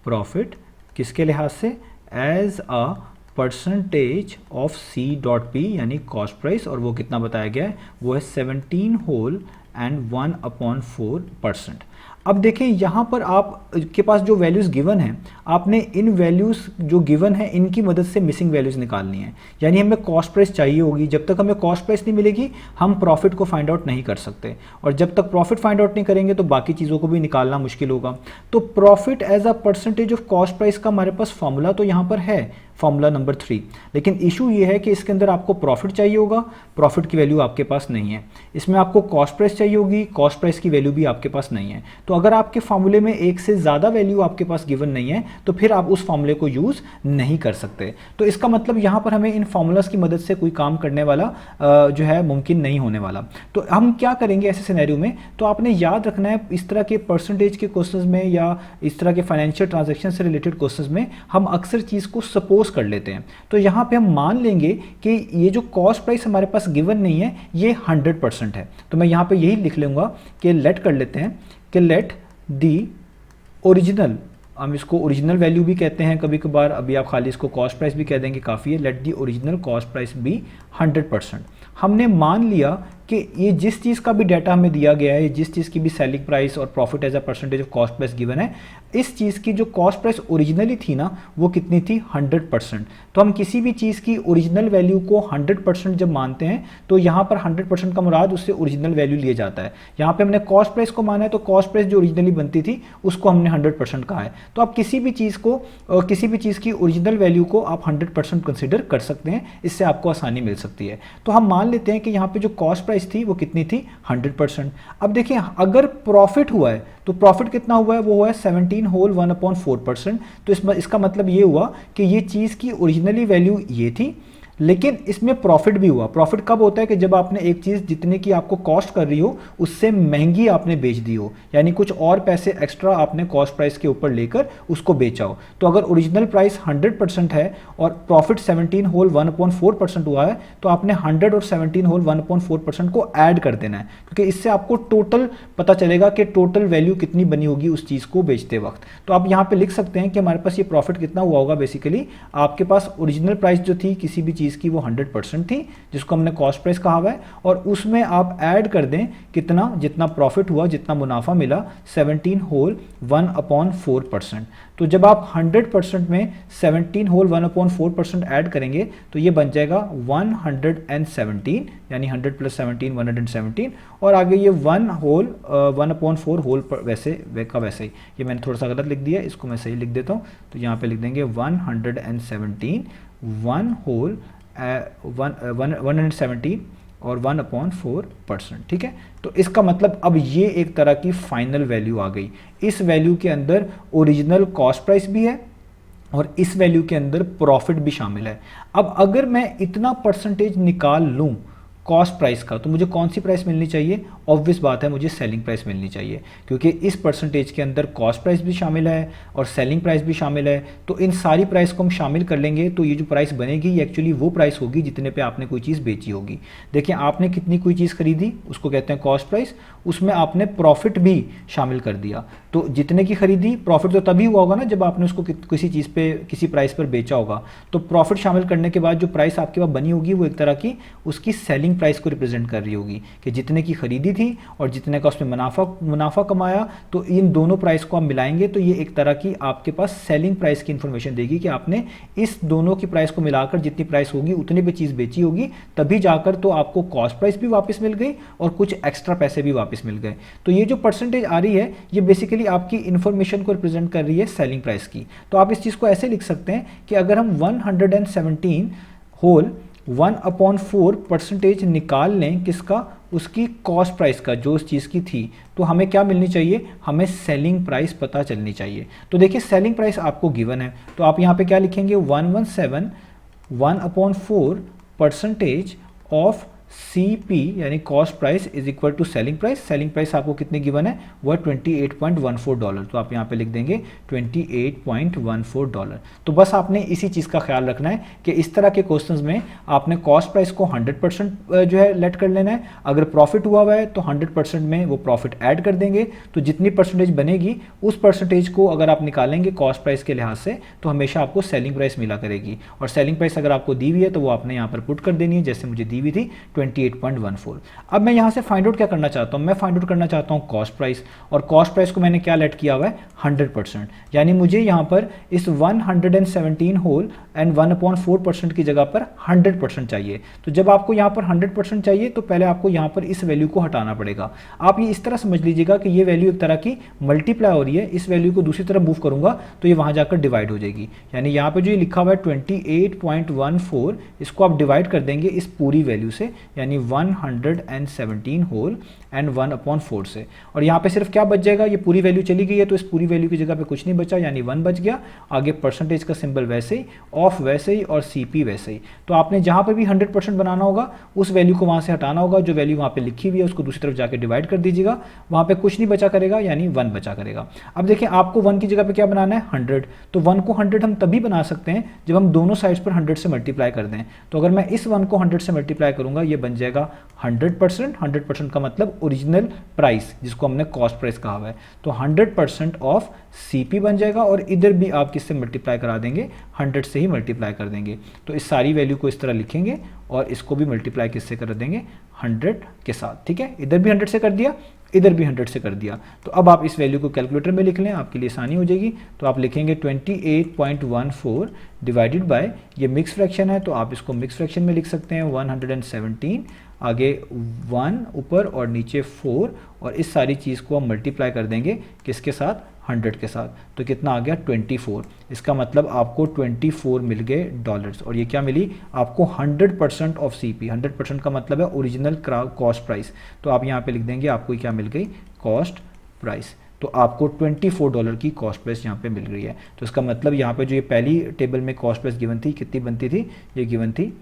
प्रॉफिट किसके लिहाज से, as a percentage of C.P यानी कॉस्ट प्राइस, और वो कितना बताया गया है, वो है 17 होल एंड 1/4%। अब देखें यहाँ पर आप के पास जो वैल्यूज़ गिवन हैं, आपने इन वैल्यूज़ जो गिवन है इनकी मदद से मिसिंग वैल्यूज़ निकालनी है। यानी हमें कॉस्ट प्राइस चाहिए होगी, जब तक हमें कॉस्ट प्राइस नहीं मिलेगी हम प्रॉफिट को फाइंड आउट नहीं कर सकते, और जब तक प्रॉफिट फाइंड आउट नहीं करेंगे तो बाकी चीज़ों को भी निकालना मुश्किल होगा। तो profit as a percentage of cost price का हमारे पास फॉर्मूला तो यहाँ पर है, फॉर्मूला नंबर 3, लेकिन इशू ये है कि इसके अंदर आपको प्रॉफिट चाहिए होगा, प्रॉफिट की वैल्यू आपके पास नहीं है। इसमें आपको कॉस्ट प्राइस चाहिए होगी, कॉस्ट प्राइस की वैल्यू भी आपके पास नहीं है। तो अगर आपके फार्मूले में एक से ज़्यादा वैल्यू आपके पास गिवन नहीं है तो फिर आप उस फार्मूले को यूज़ नहीं कर सकते। तो इसका मतलब यहाँ पर हमें इन फार्मूलाज की मदद से कोई काम करने वाला जो है मुमकिन नहीं होने वाला। तो हम क्या करेंगे ऐसे सिनेरियो में, तो आपने याद रखना है इस तरह के परसेंटेज के क्वेश्चंस में या इस तरह के फाइनेंशियल ट्रांजैक्शन से रिलेटेड क्वेश्चंस में हम अक्सर चीज़ को सपोज कर लेते हैं। तो यहाँ पे हम मान लेंगे कि ये जो कॉस्ट प्राइस हमारे पास गिवन नहीं है ये 100% है। तो मैं यहाँ पे यही लिख लूँगा कि लेट कर लेते हैं कि लेट दी ओरिजिनल, हम इसको ओरिजिनल वैल्यू भी कहते हैं कभी कभार, अभी आप खाली इसको कॉस्ट प्राइस भी कह देंगे काफ़ी है। Let the original cost price भी 100%। हमने मान लिया कि ये जिस चीज़ का भी डाटा हमें दिया गया है, जिस चीज़ की भी सेलिंग प्राइस और profit as a percentage of cost price given है, इस चीज़ की जो कॉस्ट प्राइस ओरिजिनली थी ना वो कितनी थी 100%। तो हम किसी भी चीज़ की ओरिजिनल वैल्यू को 100% जब मानते हैं तो यहाँ पर 100% का मुराद उससे ओरिजिनल वैल्यू लिया जाता है। यहाँ पे हमने कॉस्ट प्राइस को माना है तो कॉस्ट प्राइस जो ओरिजिनली बनती थी उसको हमने 100% कहा है। तो आप किसी भी चीज़ को किसी भी चीज़ की ओरिजिनल वैल्यू को आप 100% कंसिडर कर सकते हैं, इससे आपको आसानी मिल सकती है। तो हम मान लेते हैं कि यहाँ पे जो कॉस्ट प्राइस थी वो कितनी थी 100%। अब देखिए अगर प्रॉफिट हुआ है तो प्रॉफिट कितना हुआ है, वो हुआ है 17 होल 1/4%। तो इसका मतलब ये हुआ कि ये चीज़ की ओरिजिनली वैल्यू ये थी, लेकिन इसमें प्रॉफिट भी हुआ। प्रॉफिट कब होता है कि जब आपने एक चीज़ जितने की आपको कॉस्ट कर रही हो उससे महंगी आपने बेच दी हो, यानी कुछ और पैसे एक्स्ट्रा आपने कॉस्ट प्राइस के ऊपर लेकर उसको बेचा हो। तो अगर ओरिजिनल प्राइस 100% है और प्रॉफिट 17 होल 1/4% हुआ है तो आपने 100 और 17 होल 1/4% को ऐड कर देना है, क्योंकि इससे आपको टोटल पता चलेगा कि टोटल वैल्यू कितनी बनी होगी उस चीज़ को बेचते वक्त। तो आप यहाँ पे लिख सकते हैं कि हमारे पास ये प्रॉफिट कितना हुआ होगा। बेसिकली आपके पास ओरिजिनल प्राइस जो थी किसी भी चीज़ की वो 100% थी, जिसको हमने कॉस्ट प्राइस कहा हुआ है, और उसमें आप ऐड कर दें कितना, जितना प्रॉफिट हुआ, जितना मुनाफा मिला 17 होल 1/4%। तो जब आप 100% में 17 होल 1/4% ऐड करेंगे तो ये बन जाएगा 117, यानी 100 + 17 117, और आगे ये 1 होल 1/4 होल वैसे ही, ये मैंने थोड़ा सा गलत लिख दिया, इसको मैं सही लिख देता हूँ। तो यहाँ पे लिख देंगे 117 1 होल 117 और 1/4%। ठीक है, तो इसका मतलब अब ये एक तरह की फाइनल वैल्यू आ गई। इस वैल्यू के अंदर ओरिजिनल कॉस्ट प्राइस भी है और इस वैल्यू के अंदर प्रॉफिट भी शामिल है। अब अगर मैं इतना परसेंटेज निकाल लूं कॉस्ट प्राइस का तो मुझे कौन सी प्राइस मिलनी चाहिए? ऑब्वियस बात है, मुझे सेलिंग प्राइस मिलनी चाहिए, क्योंकि इस परसेंटेज के अंदर कॉस्ट प्राइस भी शामिल है और सेलिंग प्राइस भी शामिल है। तो इन सारी प्राइस को हम शामिल कर लेंगे तो ये जो प्राइस बनेगी ये एक्चुअली वो प्राइस होगी जितने पे आपने कोई चीज़ बेची होगी। देखिए आपने कितनी कोई चीज़ खरीदी उसको कहते हैं कॉस्ट प्राइस, उसमें आपने प्रॉफिट भी शामिल कर दिया। तो जितने की खरीदी, प्रॉफिट तो तभी हुआ होगा ना जब आपने उसको किसी चीज़ पे किसी प्राइस पर बेचा होगा। तो प्रॉफिट शामिल करने के बाद जो प्राइस आपके पास बनी होगी वो एक तरह की उसकी सेलिंग प्राइस को रिप्रेजेंट कर रही होगी, कि जितने की खरीदी थी और जितने का उसमें मुनाफा कमाया। तो इन दोनों प्राइस को आप मिलाएंगे तो ये एक तरह की आपके पास सेलिंग प्राइस की इंफॉर्मेशन देगी कि आपने इस दोनों की प्राइस को मिलाकर जितनी प्राइस होगी उतने पे चीज़ बेची होगी, तभी जाकर तो आपको कॉस्ट प्राइस भी वापस मिल गई और कुछ एक्स्ट्रा पैसे भी वापस मिल गए। तो ये जो परसेंटेज आ रही है ये बेसिकली आपकी इंफॉर्मेशन को रिप्रेजेंट कर रही है सेलिंग प्राइस की। तो आप इस चीज़ को ऐसे लिख सकते हैं कि अगर हम 117 होल 1/4% निकाल लें किसका, उसकी कॉस्ट प्राइस का जो उस चीज़ की थी, तो हमें क्या मिलनी चाहिए, हमें सेलिंग प्राइस पता चलनी चाहिए। तो देखिए सेलिंग प्राइस आपको गिवन है, तो आप यहाँ पे क्या लिखेंगे 117 1/4% ऑफ CP यानी cost price is equal to selling price. Selling price आपको कितने गिवन है, वह $28.14। तो आप यहाँ पे लिख देंगे $28.14। तो बस आपने इसी चीज़ का ख्याल रखना है कि इस तरह के क्वेश्चंस में आपने कॉस्ट प्राइस को 100% जो है लेट कर लेना है। अगर प्रॉफिट हुआ है तो 100% में वो प्रॉफिट ऐड कर देंगे, तो जितनी परसेंटेज बनेगी उस परसेंटेज को अगर आप निकालेंगे कॉस्ट प्राइस के लिहाज से तो हमेशा आपको सेलिंग प्राइस मिला करेगी। और सेलिंग प्राइस अगर आपको दी हुई है तो वो आपने यहाँ पर पुट कर देनी है, जैसे मुझे दी हुई थी 28.14। अब मैं यहाँ से फाइंड आउट क्या करना चाहता हूँ, मैं फाइंड आउट करना चाहता हूँ कॉस्ट प्राइस, और कॉस्ट प्राइस को मैंने क्या लेट किया हुआ है 100%, यानी मुझे यहाँ पर इस 117 होल एंड 1/4% की जगह पर 100% चाहिए। तो जब आपको यहाँ पर 100% चाहिए तो पहले आपको यहाँ पर इस वैल्यू को हटाना पड़ेगा। आप ये इस तरह समझ लीजिएगा कि ये वैल्यू एक तरह की मल्टीप्लाई हो रही है, इस वैल्यू को दूसरी तरफ मूव करूंगा तो ये वहाँ जाकर डिवाइड हो जाएगी। यानी यहाँ पे जो ये लिखा हुआ है 28.14, इसको आप डिवाइड कर देंगे इस पूरी वैल्यू से, यानी 117 होल एंड 1/4 से, और यहाँ पे सिर्फ क्या बच जाएगा, ये पूरी वैल्यू चली गई है तो इस पूरी वैल्यू की जगह पे कुछ नहीं बचा, यानी 1 बच गया। आगे परसेंटेज का सिंबल वैसे ही, ऑफ वैसे ही और CP वैसे ही। तो आपने जहाँ पे भी 100% बनाना होगा उस वैल्यू को वहाँ से हटाना होगा, जो वैल्यू वहाँ पे लिखी हुई है उसको दूसरी तरफ जाके डिवाइड कर दीजिएगा, वहाँ पे कुछ नहीं बचा करेगा, यानी 1 बचा करेगा। अब देखिए आपको 1 की जगह पे क्या बनाना है 100, तो 1 को 100 हम तभी बना सकते हैं जब हम दोनों साइड्स पर 100 से मल्टीप्लाई कर दें। तो अगर मैं इस 1 को 100 से मल्टीप्लाई करूंगा ये बन जाएगा 100%। 100% का मतलब ओरिजिनल प्राइस, जिसको हमने कॉस्ट प्राइस कहा हुआ है, तो 100% ऑफ CP बन जाएगा। और इधर भी आप किससे मल्टीप्लाई करा देंगे, 100 से ही मल्टीप्लाई कर देंगे। तो इस सारी वैल्यू को इस तरह लिखेंगे और इसको भी मल्टीप्लाई किससे कर देंगे, 100 के साथ। ठीक है, इधर भी 100 से कर दिया, इधर भी 100 से कर दिया। तो अब आप इस वैल्यू को कैलकुलेटर में लिख लें, आपके लिए आसानी हो जाएगी। तो आप लिखेंगे 28.14 डिवाइडेड बाय, ये मिक्स फ्रैक्शन है तो आप इसको मिक्स फ्रैक्शन में लिख सकते हैं, 117, आगे 1 ऊपर और नीचे 4, और इस सारी चीज़ को हम मल्टीप्लाई कर देंगे किसके साथ, 100 के साथ। तो कितना आ गया, 24। इसका मतलब आपको 24 मिल गए डॉलर्स। और ये क्या मिली आपको, 100% ऑफ CP। 100% का मतलब है ओरिजिनल कॉस्ट प्राइस। तो आप यहाँ पे लिख देंगे आपको क्या मिल गई, कॉस्ट प्राइस। तो आपको $24 की कॉस्ट प्राइस यहाँ पे मिल रही है। तो इसका मतलब यहाँ पे जो ये पहली टेबल में कॉस्ट प्राइस गिवन थी, कितनी बनती थी, ये गिवन थी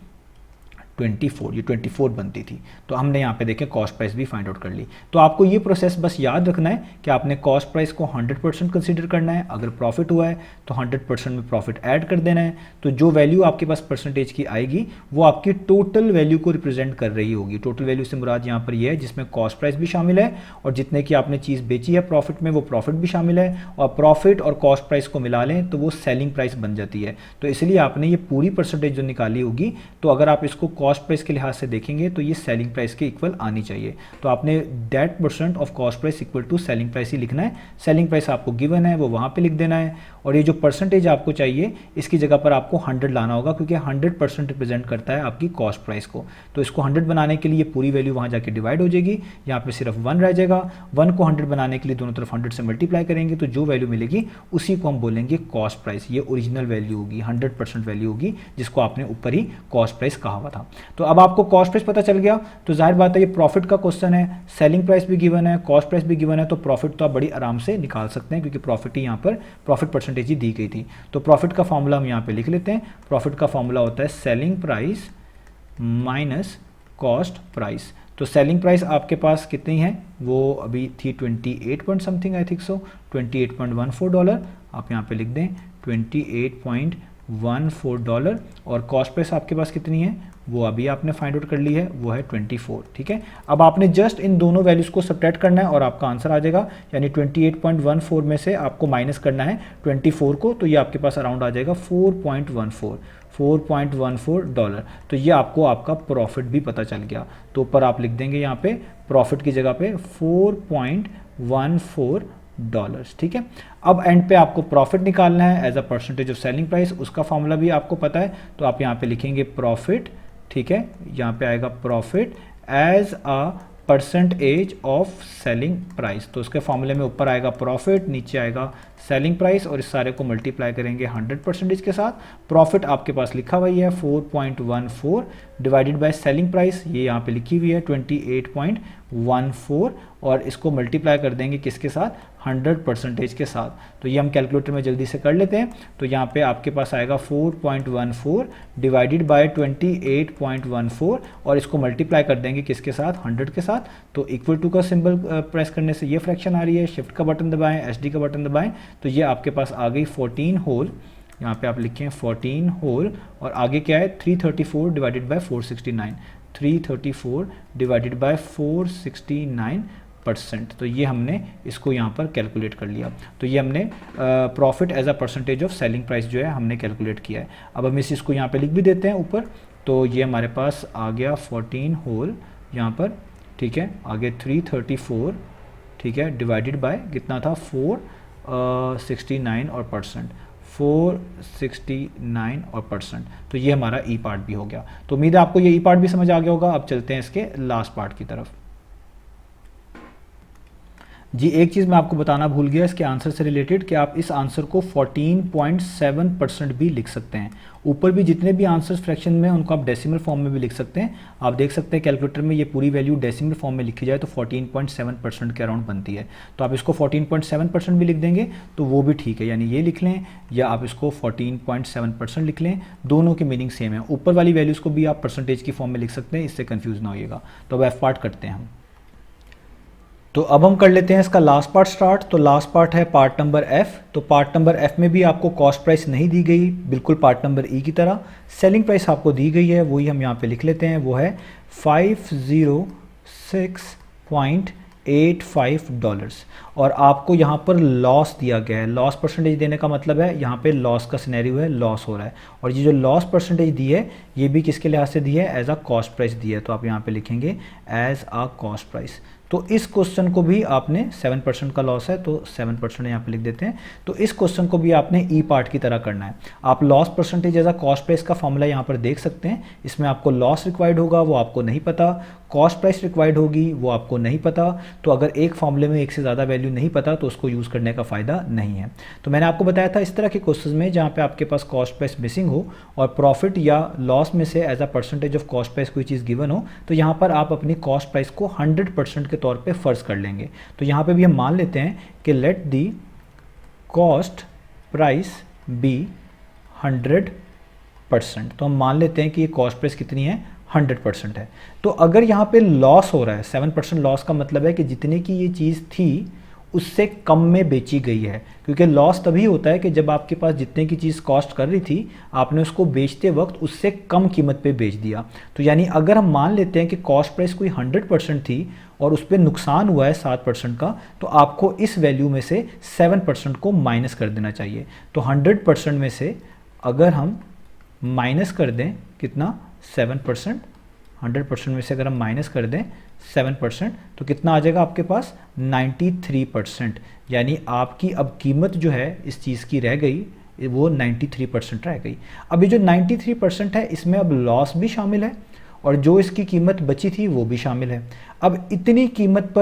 24, ये 24 बनती थी। तो हमने यहाँ पे देखें कॉस्ट प्राइस भी फाइंड आउट कर ली। तो आपको ये प्रोसेस बस याद रखना है कि आपने कॉस्ट प्राइस को 100% कंसीडर करना है। अगर प्रॉफिट हुआ है तो 100% में प्रॉफिट ऐड कर देना है। तो जो वैल्यू आपके पास परसेंटेज की आएगी वो आपकी टोटल वैल्यू को रिप्रेजेंट कर रही होगी। टोटल वैल्यू से मुराद यहाँ पर ये है जिसमें कॉस्ट प्राइस भी शामिल है और जितने की आपने चीज़ बेची है प्रॉफिट में, वो प्रॉफिट भी शामिल है। और प्रॉफिट और कॉस्ट प्राइस को मिला लें तो वो सेलिंग प्राइस बन जाती है। तो इसलिए आपने ये पूरी परसेंटेज जो निकाली होगी, तो अगर आप इसको कॉस्ट प्राइस के लिहाज से देखेंगे तो ये सेलिंग प्राइस के इक्वल आनी चाहिए। तो आपने that percent of cost price equal to selling price ही लिखना है। सेलिंग प्राइस आपको गिवन है वो वहाँ पे लिख देना है, और ये जो परसेंटेज आपको चाहिए इसकी जगह पर आपको 100 लाना होगा, क्योंकि 100% रिप्रेजेंट करता है आपकी कॉस्ट प्राइस को। तो इसको 100 बनाने के लिए पूरी वैल्यू वहाँ जाके डिवाइड हो जाएगी, यहाँ पे सिर्फ 1 रह जाएगा। 1 को 100 बनाने के लिए दोनों तरफ 100 से मल्टीप्लाई करेंगे तो जो वैल्यू मिलेगी उसी को हम बोलेंगे कॉस्ट प्राइस। ये ओरिजिनल वैल्यू होगी, 100% वैल्यू होगी, जिसको आपने ऊपर ही कॉस्ट प्राइस कहा हुआ था। तो अब आपको कॉस्ट प्राइस पता चल गया, तो जाहिर बात है ये प्रॉफिट का क्वेश्चन है, सेलिंग प्राइस भी गिवन है, कॉस्ट प्राइस भी गिवन है, तो प्रॉफिट तो आप बड़ी आराम से निकाल सकते हैं, क्योंकि प्रॉफिट ही यहाँ पर प्रॉफिट परसेंटेज ही दी गई थी। तो प्रॉफिट का फॉर्मूला हम यहाँ पे लिख लेते हैं। प्रॉफिट का फॉर्मूला होता है selling price minus cost price. तो सेलिंग प्राइस आपके पास कितनी है, वो अभी थी 28 point something, I think so $28.14। आप यहाँ पे लिख दें $28.14, और कॉस्ट प्राइस आपके पास कितनी है वो अभी आपने फाइंड आउट कर ली है, वो है 24। ठीक है, अब आपने जस्ट इन दोनों वैल्यूज को सब्ट्रैक्ट करना है और आपका आंसर आ जाएगा। यानी 28.14 में से आपको माइनस करना है 24 को, तो ये आपके पास अराउंड आ जाएगा 4.14 डॉलर। तो ये आपको आपका प्रॉफिट भी पता चल गया। तो ऊपर आप लिख देंगे यहाँ पे प्रॉफिट की जगह पे 4.14 डॉलर्स। ठीक है, अब एंड पे आपको प्रॉफिट निकालना है as a percentage of selling price, उसका फॉर्मूला भी आपको पता है। तो आप यहाँ पे लिखेंगे प्रॉफिट, ठीक है, यहाँ पे आएगा profit as a percentage of selling price. तो उसके फॉर्मूले में ऊपर आएगा प्रॉफिट, नीचे आएगा सेलिंग प्राइस, और इस सारे को मल्टीप्लाई करेंगे 100% के साथ। प्रॉफिट आपके पास लिखा हुआ है 4.14 डिवाइडेड बाय सेलिंग प्राइस, ये यहाँ पे लिखी हुई है 28.14, और इसको मल्टीप्लाई कर देंगे किसके साथ, 100% के साथ। तो ये हम कैलकुलेटर में जल्दी से कर लेते हैं। तो यहाँ पे आपके पास आएगा 4.14 डिवाइडेड बाय 28.14, और इसको मल्टीप्लाई कर देंगे किसके साथ, 100 के साथ। तो इक्वल टू का सिंबल प्रेस करने से ये फ्रैक्शन आ रही है, शिफ्ट का बटन दबाएं, SD का बटन दबाएं, तो ये आपके पास आ गई 14 होल। यहाँ पे आप लिखें 14 होल, और आगे क्या है 334 डिवाइडेड बाय 469, 334 डिवाइडेड बाय 469%। तो ये हमने इसको यहाँ पर कैलकुलेट कर लिया। तो ये हमने profit as a percentage of selling price जो है हमने कैलकुलेट किया है। अब हम इसको यहाँ पे लिख भी देते हैं ऊपर। तो ये हमारे पास आ गया 14 होल यहाँ पर, ठीक है, आगे 334, ठीक है, डिवाइडेड बाय कितना था 469 और परसेंट, 469 और परसेंट। तो ये हमारा ई पार्ट भी हो गया। तो उम्मीद है आपको ये ई पार्ट भी समझ आ गया होगा। अब चलते हैं इसके लास्ट पार्ट की तरफ। जी, एक चीज़ मैं आपको बताना भूल गया इसके आंसर से रिलेटेड, कि आप इस आंसर को 14.7% भी लिख सकते हैं। ऊपर भी जितने भी आंसर्स फ्रैक्शन में उनको आप डेसिमल फॉर्म में भी लिख सकते हैं। आप देख सकते हैं कैलकुलेटर में ये पूरी वैल्यू डेसिमल फॉर्म में लिखी जाए तो 14.7% के अराउंड बनती है। तो आप इसको 14.7% भी लिख देंगे तो वो भी ठीक है, यानी ये लिख लें या आप इसको 14.7% लिख लें, दोनों के मीनिंग सेम है। ऊपर वाली वैल्यूज़ को भी आप परसेंटेज की फॉर्म में लिख सकते हैं, इससे कन्फ्यूज़ ना होइएगा। तो अब एफ पार्ट करते हैं हम। तो अब हम कर लेते हैं इसका लास्ट पार्ट स्टार्ट। तो लास्ट पार्ट है पार्ट नंबर एफ। तो पार्ट नंबर एफ में भी आपको कॉस्ट प्राइस नहीं दी गई, बिल्कुल पार्ट नंबर ई की तरह। सेलिंग प्राइस आपको दी गई है, वही हम यहाँ पे लिख लेते हैं, वो है $506.85 और आपको यहाँ पर लॉस दिया गया है। लॉस परसेंटेज देने का मतलब है यहाँ पे लॉस का सिनेरियो है, लॉस हो रहा है। और ये जो लॉस परसेंटेज दी है ये भी किसके लिहाज से दी है, एज अ कॉस्ट प्राइस दी है। तो आप यहाँ पे लिखेंगे एज अ कॉस्ट प्राइस। तो इस क्वेश्चन को भी आपने 7% का लॉस है तो 7% यहाँ पे लिख देते हैं। तो इस क्वेश्चन को भी आपने ई पार्ट की तरह करना है। आप loss percentage as a cost price का फॉर्मूला यहाँ पर देख सकते हैं। इसमें आपको लॉस रिक्वायर्ड होगा वो आपको नहीं पता, कॉस्ट प्राइस रिक्वायर्ड होगी वो आपको नहीं पता। तो अगर एक फॉर्मूले में एक से ज़्यादा वैल्यू नहीं पता तो उसको यूज़ करने का फ़ायदा नहीं है। तो मैंने आपको बताया था इस तरह के क्वेश्चन में जहाँ पे आपके पास कॉस्ट प्राइस मिसिंग हो और प्रॉफिट या लॉस में से as a percentage of cost price कोई चीज़ गिवन हो, तो यहाँ पर आप अपनी कॉस्ट प्राइस को 100% के तौर पर फर्ज कर लेंगे। तो यहाँ पर भी हम मान लेते हैं कि let the cost price be 100%। तो हम मान लेते हैं कि ये कॉस्ट प्राइस कितनी है, 100% है। तो अगर यहाँ पे लॉस हो रहा है, 7% लॉस का मतलब है कि जितने की ये चीज़ थी उससे कम में बेची गई है। क्योंकि लॉस तभी होता है कि जब आपके पास जितने की चीज़ कॉस्ट कर रही थी आपने उसको बेचते वक्त उससे कम कीमत पे बेच दिया। तो यानी अगर हम मान लेते हैं कि कॉस्ट प्राइस कोई 100% थी और उस पर नुकसान हुआ है 7% का, तो आपको इस वैल्यू में से 7% को माइनस कर देना चाहिए। तो 100% में से अगर हम माइनस कर दें कितना, 7%, 100% में से अगर हम माइनस कर दें 7% तो कितना आ जाएगा आपके पास, 93%। यानी आपकी अब कीमत जो है इस चीज़ की रह गई वो 93% रह गई। अब ये जो 93% है इसमें अब लॉस भी शामिल है और जो इसकी कीमत बची थी वो भी शामिल है। अब इतनी कीमत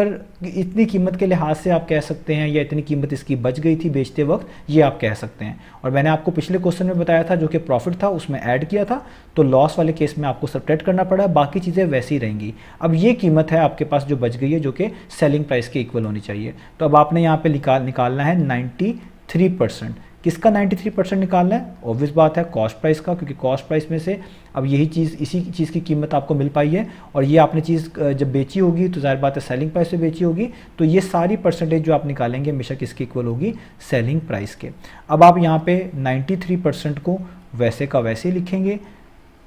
के लिहाज से आप कह सकते हैं या इतनी कीमत इसकी बच गई थी बेचते वक्त, ये आप कह सकते हैं। और मैंने आपको पिछले क्वेश्चन में बताया था जो कि प्रॉफिट था उसमें ऐड किया था, तो लॉस वाले केस में आपको सब्ट्रैक्ट करना पड़ा, बाकी चीज़ें वैसी रहेंगी। अब ये कीमत है आपके पास जो बच गई है जो कि सेलिंग प्राइस के इक्वल होनी चाहिए। तो अब आपने यहाँ पे निकालना है 93%। किसका 93% निकालना है, ऑब्वियस बात है कॉस्ट प्राइस का, क्योंकि कॉस्ट प्राइस में से अब यही चीज़ इसी चीज़ की कीमत आपको मिल पाई है और ये आपने चीज़ जब बेची होगी तो ज़ाहिर बात है सेलिंग प्राइस पे बेची होगी। तो ये सारी परसेंटेज जो आप निकालेंगे हमेशा किसकी इक्वल होगी, सेलिंग प्राइस के। अब आप यहाँ पे 93% को वैसे का वैसे ही लिखेंगे,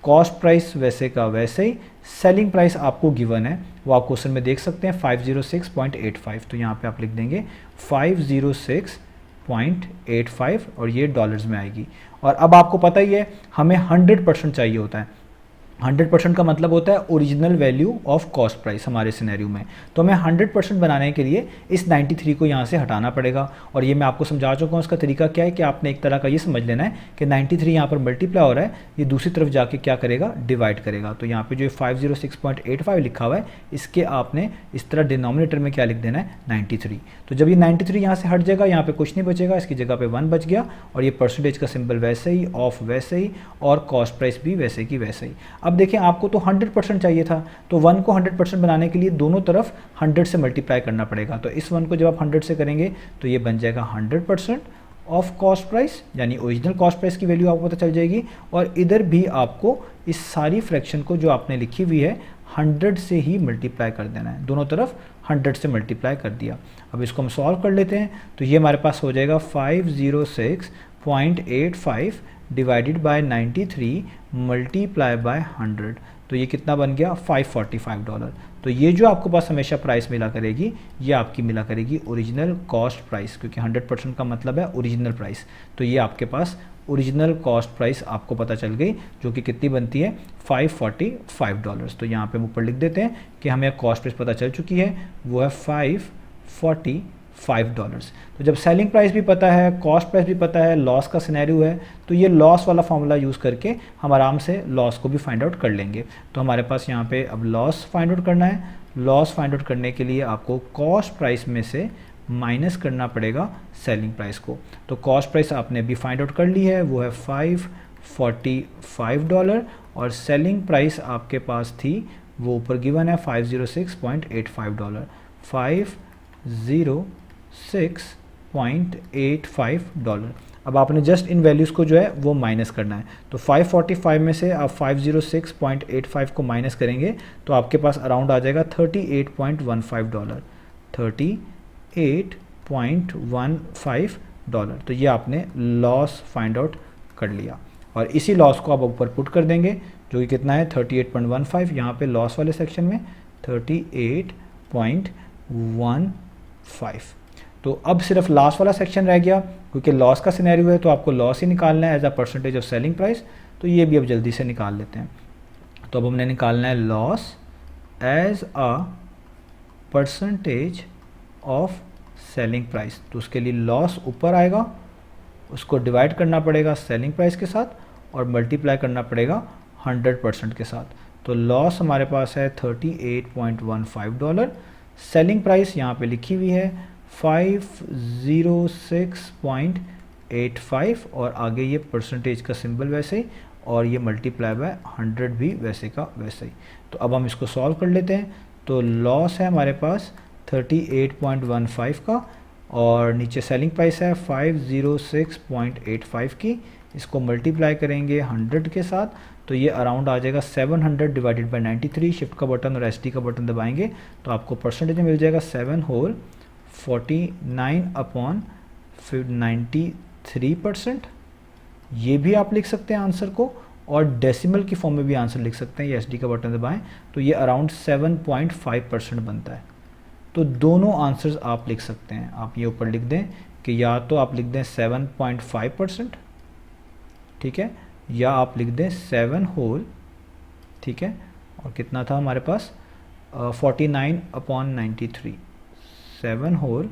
कॉस्ट प्राइस वैसे का वैसे ही, सेलिंग प्राइस आपको गिवन है वो आप क्वेश्चन में देख सकते हैं 506.85। तो यहाँ पे आप लिख देंगे 506.85 और ये डॉलर्स में आएगी। और अब आपको पता ही है हमें 100% चाहिए होता है। 100% का मतलब होता है original value of cost price हमारे सिनेरियो में। तो हमें 100% बनाने के लिए इस 93 को यहाँ से हटाना पड़ेगा। और ये मैं आपको समझा चुका हूँ इसका तरीका क्या है कि आपने एक तरह का ये समझ लेना है कि 93 यहाँ पर मल्टीप्लाई हो रहा है, ये दूसरी तरफ जाके क्या करेगा, डिवाइड करेगा। तो यहाँ पे जो 506.85 लिखा हुआ है इसके आपने इस तरह डिनोमिनेटर में क्या लिख देना है, 93। तो जब ये 93 यहाँ से हट जाएगा, यहाँ पे कुछ नहीं बचेगा, इसकी जगह पे 1 बच गया और ये परसेंटेज का सिंबल वैसे ही, ऑफ वैसे ही और कॉस्ट प्राइस भी वैसे की वैसे ही। अब देखें आपको तो 100% चाहिए था, तो 1 को 100% बनाने के लिए दोनों तरफ 100 से मल्टीप्लाई करना पड़ेगा। तो इस 1 को जब आप 100 से करेंगे तो ये बन जाएगा 100% ऑफ कॉस्ट प्राइस, यानी ओरिजिनल कॉस्ट प्राइस की वैल्यू आपको पता चल जाएगी। और इधर भी आपको इस सारी फ्रैक्शन को जो आपने लिखी हुई है 100 से ही मल्टीप्लाई कर देना है, दोनों तरफ 100 से मल्टीप्लाई कर दिया। अब इसको हम सॉल्व कर लेते हैं तो ये हमारे पास हो जाएगा 506.85 डिवाइडेड बाय 93 मल्टीप्लाई बाय 100। तो ये कितना बन गया, $545। तो ये जो आपको पास हमेशा प्राइस मिला करेगी ये आपकी मिला करेगी ओरिजिनल कॉस्ट प्राइस, क्योंकि 100% का मतलब है ओरिजिनल प्राइस। तो ये आपके पास ओरिजिनल कॉस्ट प्राइस आपको पता चल गई जो कि कितनी बनती है, $545। तो यहाँ पे हम ऊपर लिख देते हैं कि हमें कॉस्ट प्राइस पता चल चुकी है, वो है $545। तो जब सेलिंग प्राइस भी पता है, कॉस्ट प्राइस भी पता है, लॉस का सिनेरियो है, तो ये लॉस वाला फॉर्मूला यूज़ करके हम आराम से लॉस को भी फाइंड आउट कर लेंगे। तो हमारे पास यहाँ पे अब लॉस फाइंड आउट करना है। लॉस फाइंड आउट करने के लिए आपको कॉस्ट प्राइस में से माइनस करना पड़ेगा सेलिंग प्राइस को। तो कॉस्ट प्राइस आपने अभी फाइंड आउट कर ली है, वो है $545 और सेलिंग प्राइस आपके पास थी वो ऊपर गिवन है $506.85, $506.85। अब आपने जस्ट इन वैल्यूज़ को जो है वो माइनस करना है। तो 545 में से आप 506.85 को माइनस करेंगे तो आपके पास अराउंड आ जाएगा $38.15। $38.15। तो ये आपने लॉस फाइंड आउट कर लिया और इसी लॉस को आप ऊपर पुट कर देंगे जो कि कितना है 38.15, यहाँ पे लॉस वाले सेक्शन में 38.15। तो अब सिर्फ लॉस वाला सेक्शन रह गया, क्योंकि लॉस का सिनेरियो है तो आपको लॉस ही निकालना है as a percentage of selling price. तो ये भी अब जल्दी से निकाल लेते हैं। तो अब हमने निकालना है loss as a percentage of selling price. तो उसके लिए लॉस ऊपर आएगा, उसको डिवाइड करना पड़ेगा सेलिंग प्राइस के साथ और मल्टीप्लाई करना पड़ेगा 100% के साथ। तो लॉस हमारे पास है $38.15। सेलिंग प्राइस यहाँ पे लिखी हुई है 506.85 और आगे ये परसेंटेज का सिंबल वैसे ही और ये मल्टीप्लाई बाय 100 भी वैसे का वैसे ही। तो अब हम इसको सॉल्व कर लेते हैं। तो लॉस है हमारे पास 38.15 का और नीचे सेलिंग प्राइस है 506.85 की। इसको मल्टीप्लाई करेंगे 100 के साथ तो ये अराउंड आ जाएगा 700 डिवाइडेड बाई 93। शिफ्ट का बटन और SD का बटन दबाएंगे तो आपको परसेंटेज में मिल जाएगा 7/49/93%। ये भी आप लिख सकते हैं आंसर को और डेसिमल की फॉर्म में भी आंसर लिख सकते हैं। ये SD का बटन दबाएं तो ये अराउंड 7.5% बनता है। तो दोनों आंसर्स आप लिख सकते हैं। आप ये ऊपर लिख दें कि या तो आप लिख दें 7.5%, ठीक है, या आप लिख दें 7 होल, ठीक है, और कितना था हमारे पास 49/93, 7 होल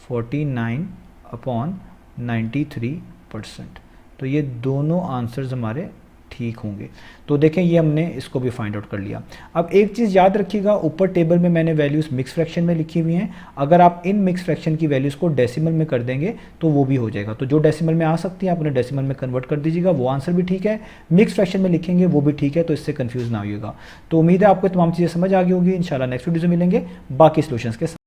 49/93%। तो ये दोनों आंसर्स हमारे ठीक होंगे। तो देखें ये हमने इसको भी फाइंड आउट कर लिया। अब एक चीज़ याद रखिएगा, ऊपर टेबल में मैंने वैल्यूज़ मिक्स फ्रैक्शन में लिखी हुई हैं। अगर आप इन मिक्स फ्रैक्शन की वैल्यूज़ को डेसिमल में कर देंगे तो वो भी हो जाएगा। तो जो डेसिमल में आ सकती है आप उन्हें डेसिमल में कन्वर्ट कर दीजिएगा, वो आंसर भी ठीक है। मिक्स फ्रैक्शन में लिखेंगे वो भी ठीक है, तो इससे कन्फ्यूज़ ना होइएगा। तो उम्मीद है आपको तमाम चीज़ें समझ आ गई होगी। इंशाल्लाह नेक्स्ट वीडियो से मिलेंगे बाकी सोल्यूशंस के साथ।